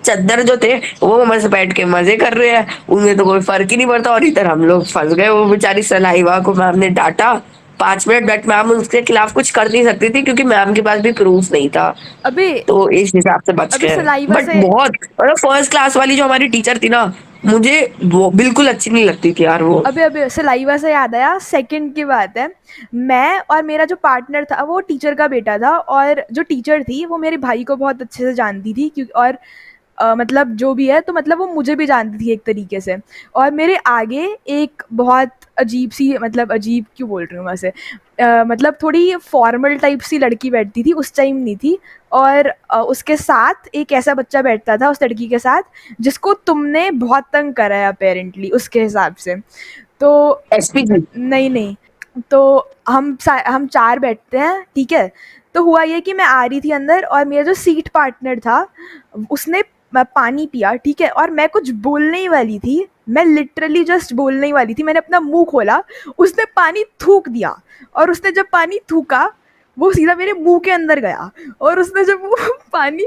Speaker 2: चद्दर जो थे वो मस्त बैठ के मजे कर रहे हैं, उन्हें तो कोई फर्क ही नहीं पड़ता, और इधर हम लोग फंस गए। वो बेचारी सलाइवा को मैम ने डांटा 5 मिनट, बट मैम उसके खिलाफ कुछ कर नहीं सकती थी क्योंकि मैम के पास भी प्रूफ नहीं था,
Speaker 1: अबे
Speaker 2: तो इस हिसाब से बच
Speaker 1: अबे
Speaker 2: गए।
Speaker 1: सलाइवा
Speaker 2: बट
Speaker 1: से
Speaker 2: बहुत मतलब फर्स्ट क्लास वाली जो हमारी टीचर थी ना, मुझे वो बिल्कुल अच्छी नहीं लगती थी यार वो।
Speaker 1: अबे अबे सलाइवा से याद आया, सेकंड की बात है। मैं और मेरा जो पार्टनर था वो टीचर का बेटा था, और जो टीचर थी वो मेरे भाई को बहुत अच्छे से जानती थी, क्योंकि और मतलब जो भी है, तो मतलब वो मुझे भी जानती थी एक तरीके से। और मेरे आगे एक बहुत अजीब सी, मतलब अजीब क्यों बोल रही हूँ मैं उसे, मतलब थोड़ी फॉर्मल टाइप सी लड़की बैठती थी, उस टाइम नहीं थी। और उसके साथ एक ऐसा बच्चा बैठता था उस लड़की के साथ, जिसको तुमने बहुत तंग करा है अपेरेंटली उसके हिसाब से। तो
Speaker 2: एसपी जी।
Speaker 1: नहीं नहीं, तो हम 4 बैठते हैं, ठीक है। तो हुआ ये कि मैं आ रही थी अंदर, और मेरा जो सीट पार्टनर था उसने पानी पिया, ठीक है, और मैं कुछ बोलने ही वाली थी, मैं लिटरली जस्ट बोलने ही वाली थी, मैंने अपना मुंह खोला, उसने पानी थूक दिया। और उसने जब पानी थूका, वो सीधा मेरे मुंह के अंदर गया, और उसने जब वो पानी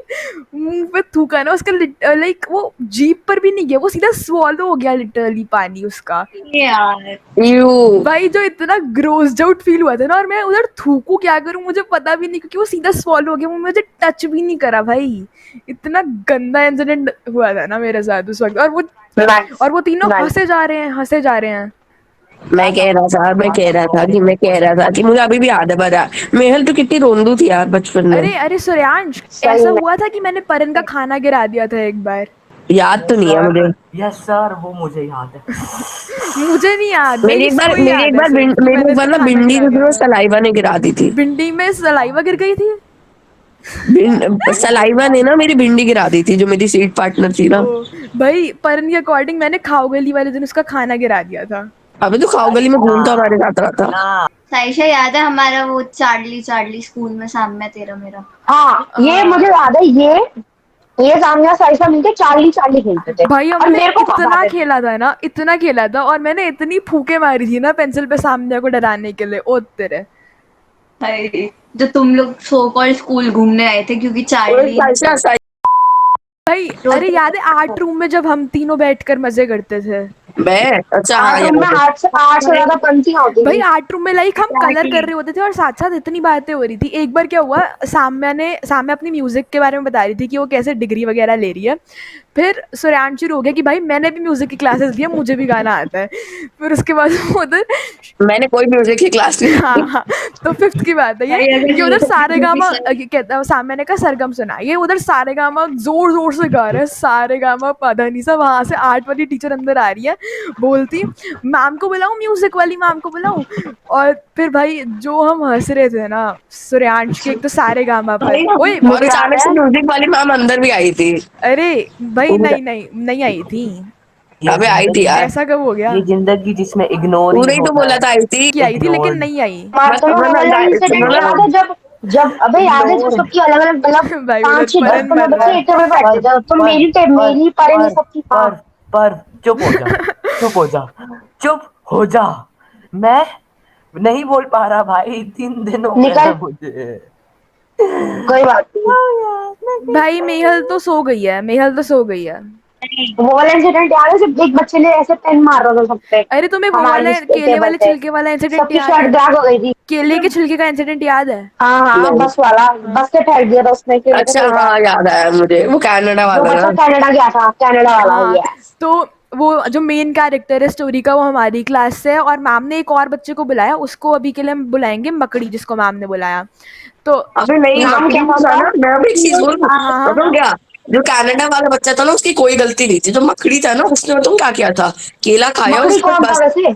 Speaker 1: मुंह पे थूका ना, उसका लाइक वो जीभ पर भी नहीं गया, वो सीधा स्वॉलो हो गया लिटरली पानी उसका।
Speaker 5: यार
Speaker 2: यू
Speaker 1: भाई जो इतना ग्रोस्ड आउट फील हुआ था ना, और मैं उधर थूकू क्या करूं मुझे पता भी नहीं, क्योंकि वो सीधा स्वॉलो हो गया, वो मुझे टच भी नहीं करा भाई। इतना गंदा इंसिडेंट हुआ था ना मेरे साथ उस वक्त।
Speaker 4: नाइस
Speaker 1: और वो तीनों
Speaker 4: नाइस।
Speaker 1: हंसे जा रहे हैं, हंसे जा रहे हैं।
Speaker 2: मैं कह रहा था कि मुझे अभी भी याद है बरा, मेहल तो कितनी रोंदू थी यार बचपन में।
Speaker 1: अरे अरे सूर्यांश,
Speaker 4: सही
Speaker 1: ऐसा
Speaker 4: में।
Speaker 1: हुआ था कि मैंने परन का खाना गिरा दिया था एक बार।
Speaker 2: याद तो
Speaker 3: यस
Speaker 2: नहीं है
Speaker 3: सर,
Speaker 2: मुझे।
Speaker 3: यस सर, वो मुझे याद है।
Speaker 1: मुझे नहीं याद भाई, इसको ही
Speaker 2: मेरी एक
Speaker 1: याद है
Speaker 2: बार
Speaker 1: सिर्फ कि
Speaker 2: मेरी
Speaker 1: मैंने
Speaker 2: एक बार
Speaker 1: इसका
Speaker 2: ना
Speaker 1: खाना
Speaker 2: भिंडी
Speaker 1: गिरा
Speaker 2: जो थी
Speaker 1: दिया
Speaker 2: वो
Speaker 1: था।
Speaker 2: सलाइवा ने गिरा दी थी।
Speaker 1: भिंडी में सलाइवा गिर गई थी।
Speaker 2: सलाइवा ने ना मेरी भिंडी गिरा दी थी, जो मेरी सीट पार्टनर थी ना।
Speaker 1: ओ भाई, परन के अकॉर्डिंग मैंने खाओ गली वाले दिन उसका खाना गिरा दिया था।
Speaker 2: अबे तो खाओ
Speaker 3: अरे
Speaker 2: गली में
Speaker 3: ना
Speaker 2: घूमता हमारे साथ रहा था।
Speaker 3: ना।
Speaker 5: साइशा याद है हमारा वो चार्ली चार्ली स्कूल में सामने में तेरा मेरा।
Speaker 4: हाँ ये मुझे
Speaker 1: हाँ
Speaker 4: याद है। ये सामने साइसा मिलके चार्ली चार्ली खेलते थे
Speaker 1: भाई,
Speaker 4: और
Speaker 1: हमने
Speaker 4: मेरे को
Speaker 1: इतना
Speaker 4: भगाते थे।
Speaker 1: खेला था ना, इतना खेला था, और मैंने इतनी फूके मारी थी ना पेंसिल पे सामने को डराने के लिए, ओ तेरे।
Speaker 5: भाई जो तुम लोग सो कॉल्ड स्कूल घूमने आए थे क्योंकि
Speaker 2: और
Speaker 5: चार्ली
Speaker 2: साइसा
Speaker 1: भाई अरे
Speaker 5: रोते
Speaker 1: याद है आर्ट रूम में जब हम तीनों बैठकर मजे करते थे।
Speaker 2: मैं अच्छा हाँ
Speaker 4: 8 रूम में
Speaker 2: याद है।
Speaker 4: 8 से ज्यादा पंक्तियां होती
Speaker 1: भाई
Speaker 4: थी।
Speaker 1: 8 रूम में लाइक हम कलर कर रहे होते थे और साथ-साथ इतनी बातें हो रही थी। एक बार क्या हुआ, साम्या अपनी म्यूज़िक के बारे में बता रही थी कि वो कैसे डिग्री वगैरह ले रही है। फिर सूर्यांश शुरू हो गया कि भाई मैंने भी म्यूज़िक की क्लासेस ली है, मुझे भी गाना आता है। फिर उसके बाद वो उधर
Speaker 2: मैंने कोई म्यूजिक की क्लास नहीं
Speaker 1: हाँ,
Speaker 2: ली।
Speaker 1: हाँ। तो 5th की बात है ये
Speaker 5: भाई अगर
Speaker 1: कि उधर सारेगामा
Speaker 5: म्यूजिक
Speaker 1: ये कहता साम्या ने कहा सरगम सुना। ये उधर सारेगामा ज़ोर-ज़ोर से गा रहा है, सारेगामा पधानीसा। वहाँ से 8 वाली टीचर अंदर आ रही है, बोलती मैम को बुलाऊँ, म्यूज़िक वाली मैम को बुलाऊँ? और फिर भाई जो हम हँस रहे थे ना सूर्यांश के एक तो सारेगामा पर।
Speaker 5: भाई
Speaker 1: ओए!
Speaker 2: और
Speaker 4: मुझे याद
Speaker 2: अचानक से
Speaker 4: है।
Speaker 2: म्यूजिक वाली मैम अंदर भी आई थी।
Speaker 1: अरे भाई
Speaker 2: पूरा-
Speaker 1: नहीं, नहीं, नहीं आई थी।
Speaker 3: ये
Speaker 2: अबे आई थी
Speaker 3: जिंदगी,
Speaker 2: यार।
Speaker 1: ऐसा कब हो गया
Speaker 3: ये जिंदगी जिसमें इग्नोर ही
Speaker 2: पूरे ही तो
Speaker 3: होना
Speaker 2: बोला
Speaker 3: है।
Speaker 2: था आई थी।
Speaker 1: कि आई थी लेकिन
Speaker 3: इग्नोर्ड।
Speaker 1: नहीं आई।
Speaker 4: तुम्हें वो वाला
Speaker 2: सुनो
Speaker 4: इंसिडेंट
Speaker 2: ना,
Speaker 4: याद है जब जब अबे याद है जब
Speaker 3: इग्नोर्ड।
Speaker 4: सबकी अलग अलग मतलब
Speaker 1: भाई उधर
Speaker 4: 5 6 10
Speaker 1: परन
Speaker 4: 15
Speaker 1: मर रहा
Speaker 4: बच्चे
Speaker 1: है।
Speaker 4: एक टेबल पे बैठते
Speaker 3: पर
Speaker 4: थे, तो
Speaker 3: पर पर
Speaker 4: मेरी पारी नहीं
Speaker 3: पर
Speaker 4: सबकी। हाँ।
Speaker 3: पर पर चुप हो जा, चुप हो जा, चुप हो जा। मैं नहीं बोल पा रहा भाई, 3 दिन हो गए
Speaker 4: निकल।
Speaker 3: हैं मुझे।
Speaker 4: कोई बात नहीं।
Speaker 1: भाई मेहल तो सो गई है, मेहल तो सो गई है।
Speaker 4: वो वाला इंसिडेंट याद है जब एक बच्चे ने ऐसे पेन मार रहा था सब पे,
Speaker 1: अरे तुम्हें वो
Speaker 4: हमारे
Speaker 1: वाला केले
Speaker 4: टेबल
Speaker 1: वाले
Speaker 4: पे,
Speaker 1: छिलके वाला इंसिडेंट
Speaker 4: सबकी
Speaker 1: याद
Speaker 4: शर्ट
Speaker 1: है?
Speaker 4: ब्लैक हो गई थी।
Speaker 1: केले के छिलके का इंसिडेंट याद है?
Speaker 4: हाँ हाँ,
Speaker 2: नहीं।
Speaker 4: बस वाला, बस से फेंक दिया था उसने केले का
Speaker 2: अच्छा
Speaker 4: छिलका।
Speaker 2: हाँ याद आया मुझे, वो कनाडा
Speaker 4: जो
Speaker 2: वाला
Speaker 4: बच्चा
Speaker 2: ना।
Speaker 4: कनाडा गया था, कनाडा वाला,
Speaker 1: हाँ,
Speaker 4: यस।
Speaker 1: तो वो जो मेन कैरेक्टर है स्टोरी का वो हमारी क्लास से है और मैम ने एक और बच्चे को बुलाया, उसको अभी के लिए हम बुलाएंगे मकड़ी, जिसको मैम ने बुलाया। तो
Speaker 2: अबे नहीं,
Speaker 4: नाम
Speaker 2: मकड़ी
Speaker 4: क्या था
Speaker 2: नहीं था
Speaker 4: उसका?
Speaker 2: ना। मैं अभी एक चीज बोलूं,
Speaker 1: हाँ हाँ
Speaker 2: बताऊं क्या? जो कनाडा वाला बच्चा था ना, उसकी कोई गलती नहीं थी। जो मकड़ी था ना, उसने बताऊं क्या किया था? केला खाया
Speaker 4: मकड़ी
Speaker 2: उसने
Speaker 4: कौन था
Speaker 2: बस।
Speaker 4: वैसे?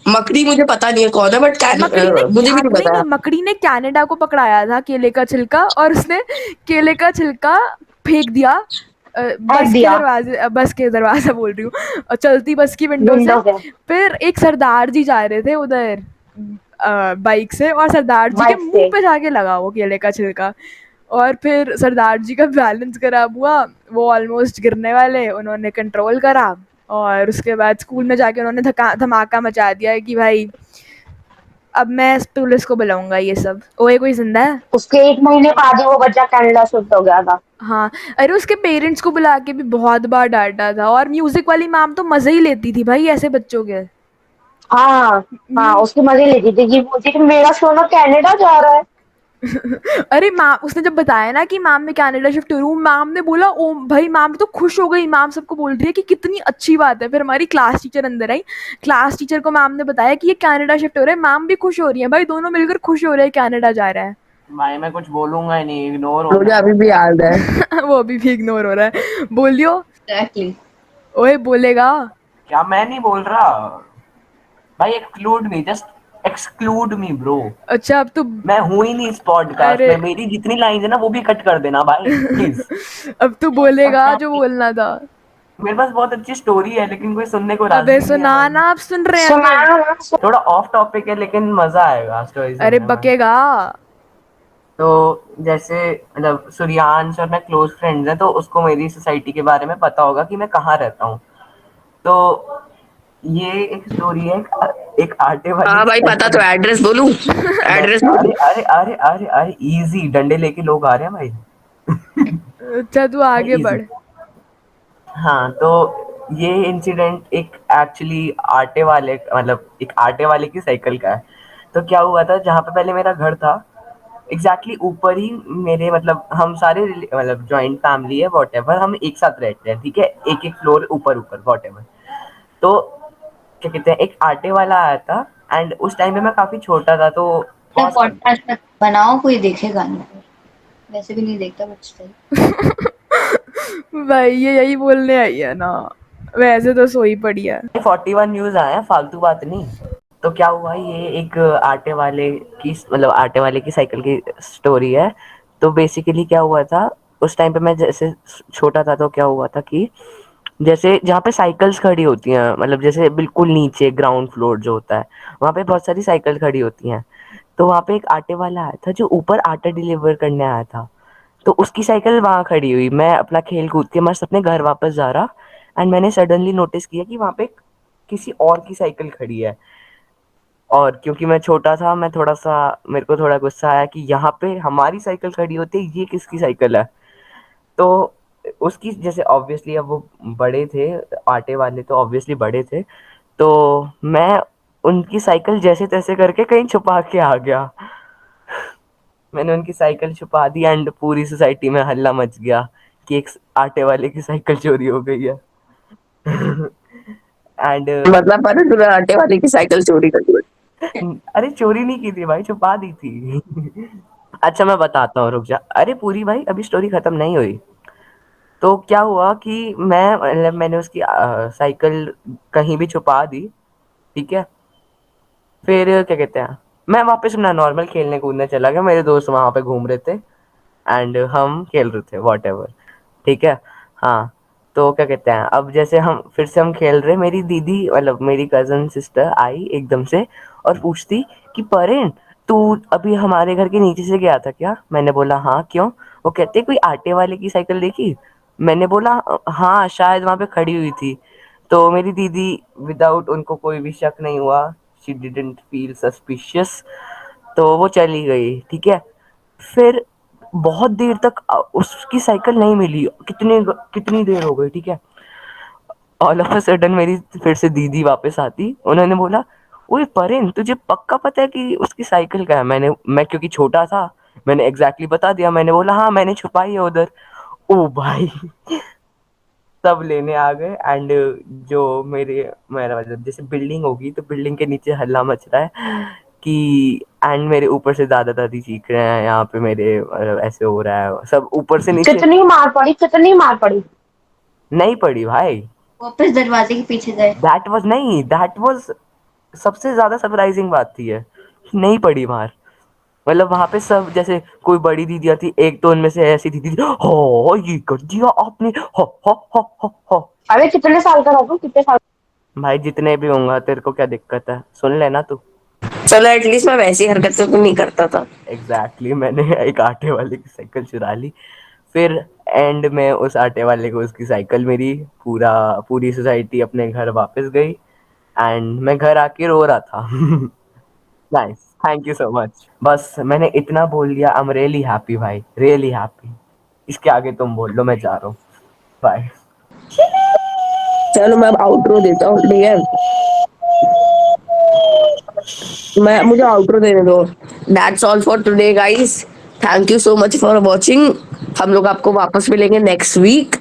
Speaker 2: मकड़ी मुझे पता नहीं है कौन है, बट मुझे भी नहीं
Speaker 1: नहीं नहीं,
Speaker 2: पता।
Speaker 1: मकड़ी ने कनाडा को पकड़ाया था केले का छिलका और उसने केले का छिलका फेंक दिया
Speaker 4: फेंक दिया
Speaker 1: बस के दरवाजा बोल रही हूँ, चलती बस की विंडो से।
Speaker 4: विंडो से,
Speaker 1: फिर एक सरदार जी जा रहे थे उधर बाइक से और सरदार जी के
Speaker 4: बाइक
Speaker 1: मुंह
Speaker 4: से।
Speaker 1: पे जाके लगा वो केले का छिलका। और फिर सरदार जी का बैलेंस खराब हुआ, वो ऑलमोस्ट गिरने वाले, उन्होंने कंट्रोल करा और उसके बाद स्कूल में जाके उन्होंने धमाका मचा दिया कि भाई अब मैं पुलिस को बुलाऊंगा ये सब। ओए कोई जिंदा है?
Speaker 4: उसके 1 महीने बाद ही वो बच्चा कनाडा शिफ्ट हो गया था।
Speaker 1: हाँ, अरे उसके पेरेंट्स को बुला के भी बहुत बार डांटा था और म्यूजिक वाली मैम तो मजे ही लेती थी भाई ऐसे बच्चों के।
Speaker 4: हाँ हाँ,
Speaker 1: हम्म,
Speaker 4: उसकी मजे लेती थी कि मुझे मेरा सोना कनाडा जा रहा है।
Speaker 1: अरे मैम उसने जब बताया ना कि मैम मैं कनाडा शिफ्ट हो रही हूँ, मैम ने बोला ओ भाई, मैम तो खुश हो गई, मैम सबको बोल रही है कि कितनी अच्छी बात है। फिर हमारी क्लास टीचर अंदर आई, क्लास टीचर को मैम ने बताया कि ये कनाडा शिफ्ट हो रहा है, मैम भी खुश हो रही है भाई, दोनों मिलकर खुश हो रहे हैं कनाडा जा रहा है।
Speaker 3: भाई मैं कुछ बोलूंगा ही नहीं, इग्नोर होना
Speaker 2: मुझे
Speaker 3: है।
Speaker 2: अभी भी याद है।
Speaker 1: वो अभी भी इग्नोर हो रहा है, बोलियो।
Speaker 5: एग्जैक्टली।
Speaker 1: ओए बोलेगा।
Speaker 3: क्या मैं नहीं बोल रहा भाई? एक्सक्लूड मी, जस्ट एक्सक्लूड मी ब्रो।
Speaker 1: अच्छा अब तो
Speaker 3: मैं हूं ही नहीं इस पॉडकास्ट
Speaker 1: अरे
Speaker 3: में, मेरी जितनी लाइन है ना वो भी कट कर देना भाई प्लीज।
Speaker 1: अब तो बोलेगा जो बोलना था।
Speaker 3: मेरे पास बहुत अच्छी स्टोरी है लेकिन कोई सुनने को
Speaker 1: अबे
Speaker 3: राजी नहीं है
Speaker 1: सुना
Speaker 3: भाई।
Speaker 1: ना, आप सुन रहे हैं तो।
Speaker 4: सुनाया ना
Speaker 3: थोड़ा ऑफ टॉपिक है लेकिन मजा आएगा स्टोरी
Speaker 1: अरे
Speaker 3: सुनने में।
Speaker 1: बकेगा।
Speaker 3: तो जैसे मतलब सूर्यांश और मैं क्लोज फ्रेंड्स हैं, तो उसको मेरी सोसाइटी के बारे में पता होगा कि मैं कहाँ रहता हूँ। तो ये एक स्टोरी है एक आटे वाले
Speaker 2: हाँ
Speaker 3: की
Speaker 2: भाई पता तो,
Speaker 3: साइकिल।
Speaker 2: एड्रेस बोलूं?
Speaker 3: मैं
Speaker 2: एड्रेस
Speaker 3: अरे
Speaker 2: बोलूं?
Speaker 3: अरे अरे अरे अरे इजी, डंडे लेके लोग आ रहे हैं भाई।
Speaker 1: अच्छा तू आगे
Speaker 3: इजी।
Speaker 1: बढ़।
Speaker 3: हाँ तो ये इंसिडेंट एक एक्चुअली आटे वाले, मतलब एक आटे वाले की साइकिल का है। तो क्या हुआ था, जहाँ पे पहले मेरा घर था एग्जैक्टली ऊपर ही मेरे, मतलब हम सारे मतलब जॉइंट फैमिली है वॉट एवर, हम एक साथ रहते हैं, ठीक है, एक एक फ्लोर ऊपर ऊपर वॉट एवर। तो क्या कहते हैं, एक आटे वाला आया था एंड उस टाइम पे मैं काफी छोटा था, तो बहुत
Speaker 5: पॉडकास्ट मत बनाओ, कोई देखेगा नहीं। वैसे भी नहीं देखता बट स्टिल।
Speaker 1: भाई ये यही बोलने आई है ना, वैसे तो सोई पड़ी है।
Speaker 3: 41 न्यूज आए हैं, फालतू बात नहीं। तो क्या हुआ, ये एक आटे वाले की, मतलब आटे वाले की साइकिल की स्टोरी है। तो बेसिकली क्या हुआ था, उस टाइम पे मैं जैसे छोटा था, तो क्या हुआ था कि जैसे जहाँ पे साइकिल्स खड़ी होती हैं, मतलब जैसे बिल्कुल नीचे ग्राउंड फ्लोर जो होता है, वहाँ पे बहुत सारी साइकिल खड़ी होती हैं। तो वहाँ पे एक आटे वाला आया था जो ऊपर आटा डिलीवर करने आया था। तो उसकी साइकिल वहाँ खड़ी हुई, मैं अपना खेल कूद के मस्त अपने घर वापस जा रहा, एंड मैंने सडनली नोटिस किया कि वहाँ पे किसी और की साइकिल खड़ी है। और क्योंकि मैं छोटा था, मैं थोड़ा सा, मेरे को थोड़ा गुस्सा आया कि यहाँ पे हमारी साइकिल खड़ी होती है, ये किसकी साइकिल है। तो उसकी जैसे ऑब्वियसली अब वो बड़े थे, आटे वाले तो ऑब्वियसली बड़े थे, तो मैं उनकी साइकिल जैसे तैसे करके कहीं छुपा के आ गया। मैंने उनकी साइकिल छुपा दी एंड पूरी सोसाइटी में हल्ला मच गया कि एक आटे वाले की साइकिल चोरी हो गई है। एंड
Speaker 2: मतलब पर तूने आटे वाले की साइकिल चोरी कर ली।
Speaker 3: अरे चोरी नहीं की थी भाई, छुपा दी थी। अच्छा मैं बताता हूँ, रुक जा। अरे पूरी भाई, अभी स्टोरी खत्म नहीं हुई। तो क्या हुआ कि मैंने उसकी साइकिल कहीं भी छुपा दी, ठीक है। फिर क्या कहते हैं, मैं वापस अपना नॉर्मल खेलने कूदने चला गया, मेरे दोस्त वहां पे घूम रहे थे एंड हम खेल रहे थे वॉट एवर, ठीक है। हाँ, तो क्या कहते हैं, अब जैसे हम फिर से हम खेल रहे, मेरी दीदी मतलब मेरी कजन सिस्टर आई एकदम से और पूछती कि परेन, तू अभी हमारे घर के नीचे से गया था क्या? मैंने बोला हाँ, क्यों? वो कहते कोई आटे वाले की साइकिल देखी? मैंने बोला हाँ, शायद वहां पे खड़ी हुई थी। तो मेरी दीदी विदाउट उनको कोई भी शक नहीं हुआ, शी डिडंट फील सस्पिशियस, तो वो चली गई, ठीक है। फिर बहुत देर तक उसकी साइकिल नहीं मिली, कितने कितनी देर हो गई, ठीक है। ऑल ऑफ अ सडन मेरी फिर से दीदी वापस आती, उन्होंने बोला ओए परेन, तुझे पक्का पता है कि उसकी साइकिल का है? मैं क्योंकि छोटा था, मैंने एग्जैक्टली बता दिया, मैंने बोला हाँ मैंने छुपाई है उधर। ओ भाई, सब लेने आ गए एंड जो मेरा मतलब जैसे बिल्डिंग होगी तो बिल्डिंग के नीचे हल्ला मच रहा है कि, एंड मेरे ऊपर से दादा दादी चीख रहे हैं, यहाँ पे मेरे ऐसे हो रहा है, सब ऊपर से नीचे।
Speaker 4: कितनी मार पड़ी, कितनी मार पड़ी।
Speaker 3: नहीं पड़ी भाई,
Speaker 5: वापस दरवाजे के पीछे गए।
Speaker 3: दैट वाज सबसे ज्यादा सरप्राइजिंग बात थी है कि नहीं पड़ी मार। मतलब वहां पे सब जैसे कोई बड़ी दीदी आती, एक तो उनमें से ऐसी दीदी, हो ये कर दिया आपने, हो।
Speaker 4: अरे कितने साल का था तू, कितने साल?
Speaker 3: भाई जितने भी होंगे, तेरे को क्या दिक्कत है, सुन लेना तू।
Speaker 2: चलो एटलीस्ट मैं वैसी हरकतें तो नहीं करता था।
Speaker 3: एग्जैक्टली मैंने एक आटे वाले की साइकिल चुरा ली। फिर एंड में उस आटे वाले को उसकी साइकिल मिली, पूरी सोसाइटी अपने घर वापस गई एंड मैं घर आके रो रहा था। Nice, thank you so much. बस मैंने इतना बोल दिया, आई एम रियली हैप्पी भाई, रियली हैप्पी। इसके आगे तुम बोल लो, मैं जा रहा हूँ, बाय।
Speaker 2: चलो मैं अब आउटरो देता हूँ, ठीक है। मुझे आउटरो देने दो। That's all for today guys, thank you so much for watching. हम लोग आपको वापस मिलेंगे नेक्स्ट वीक।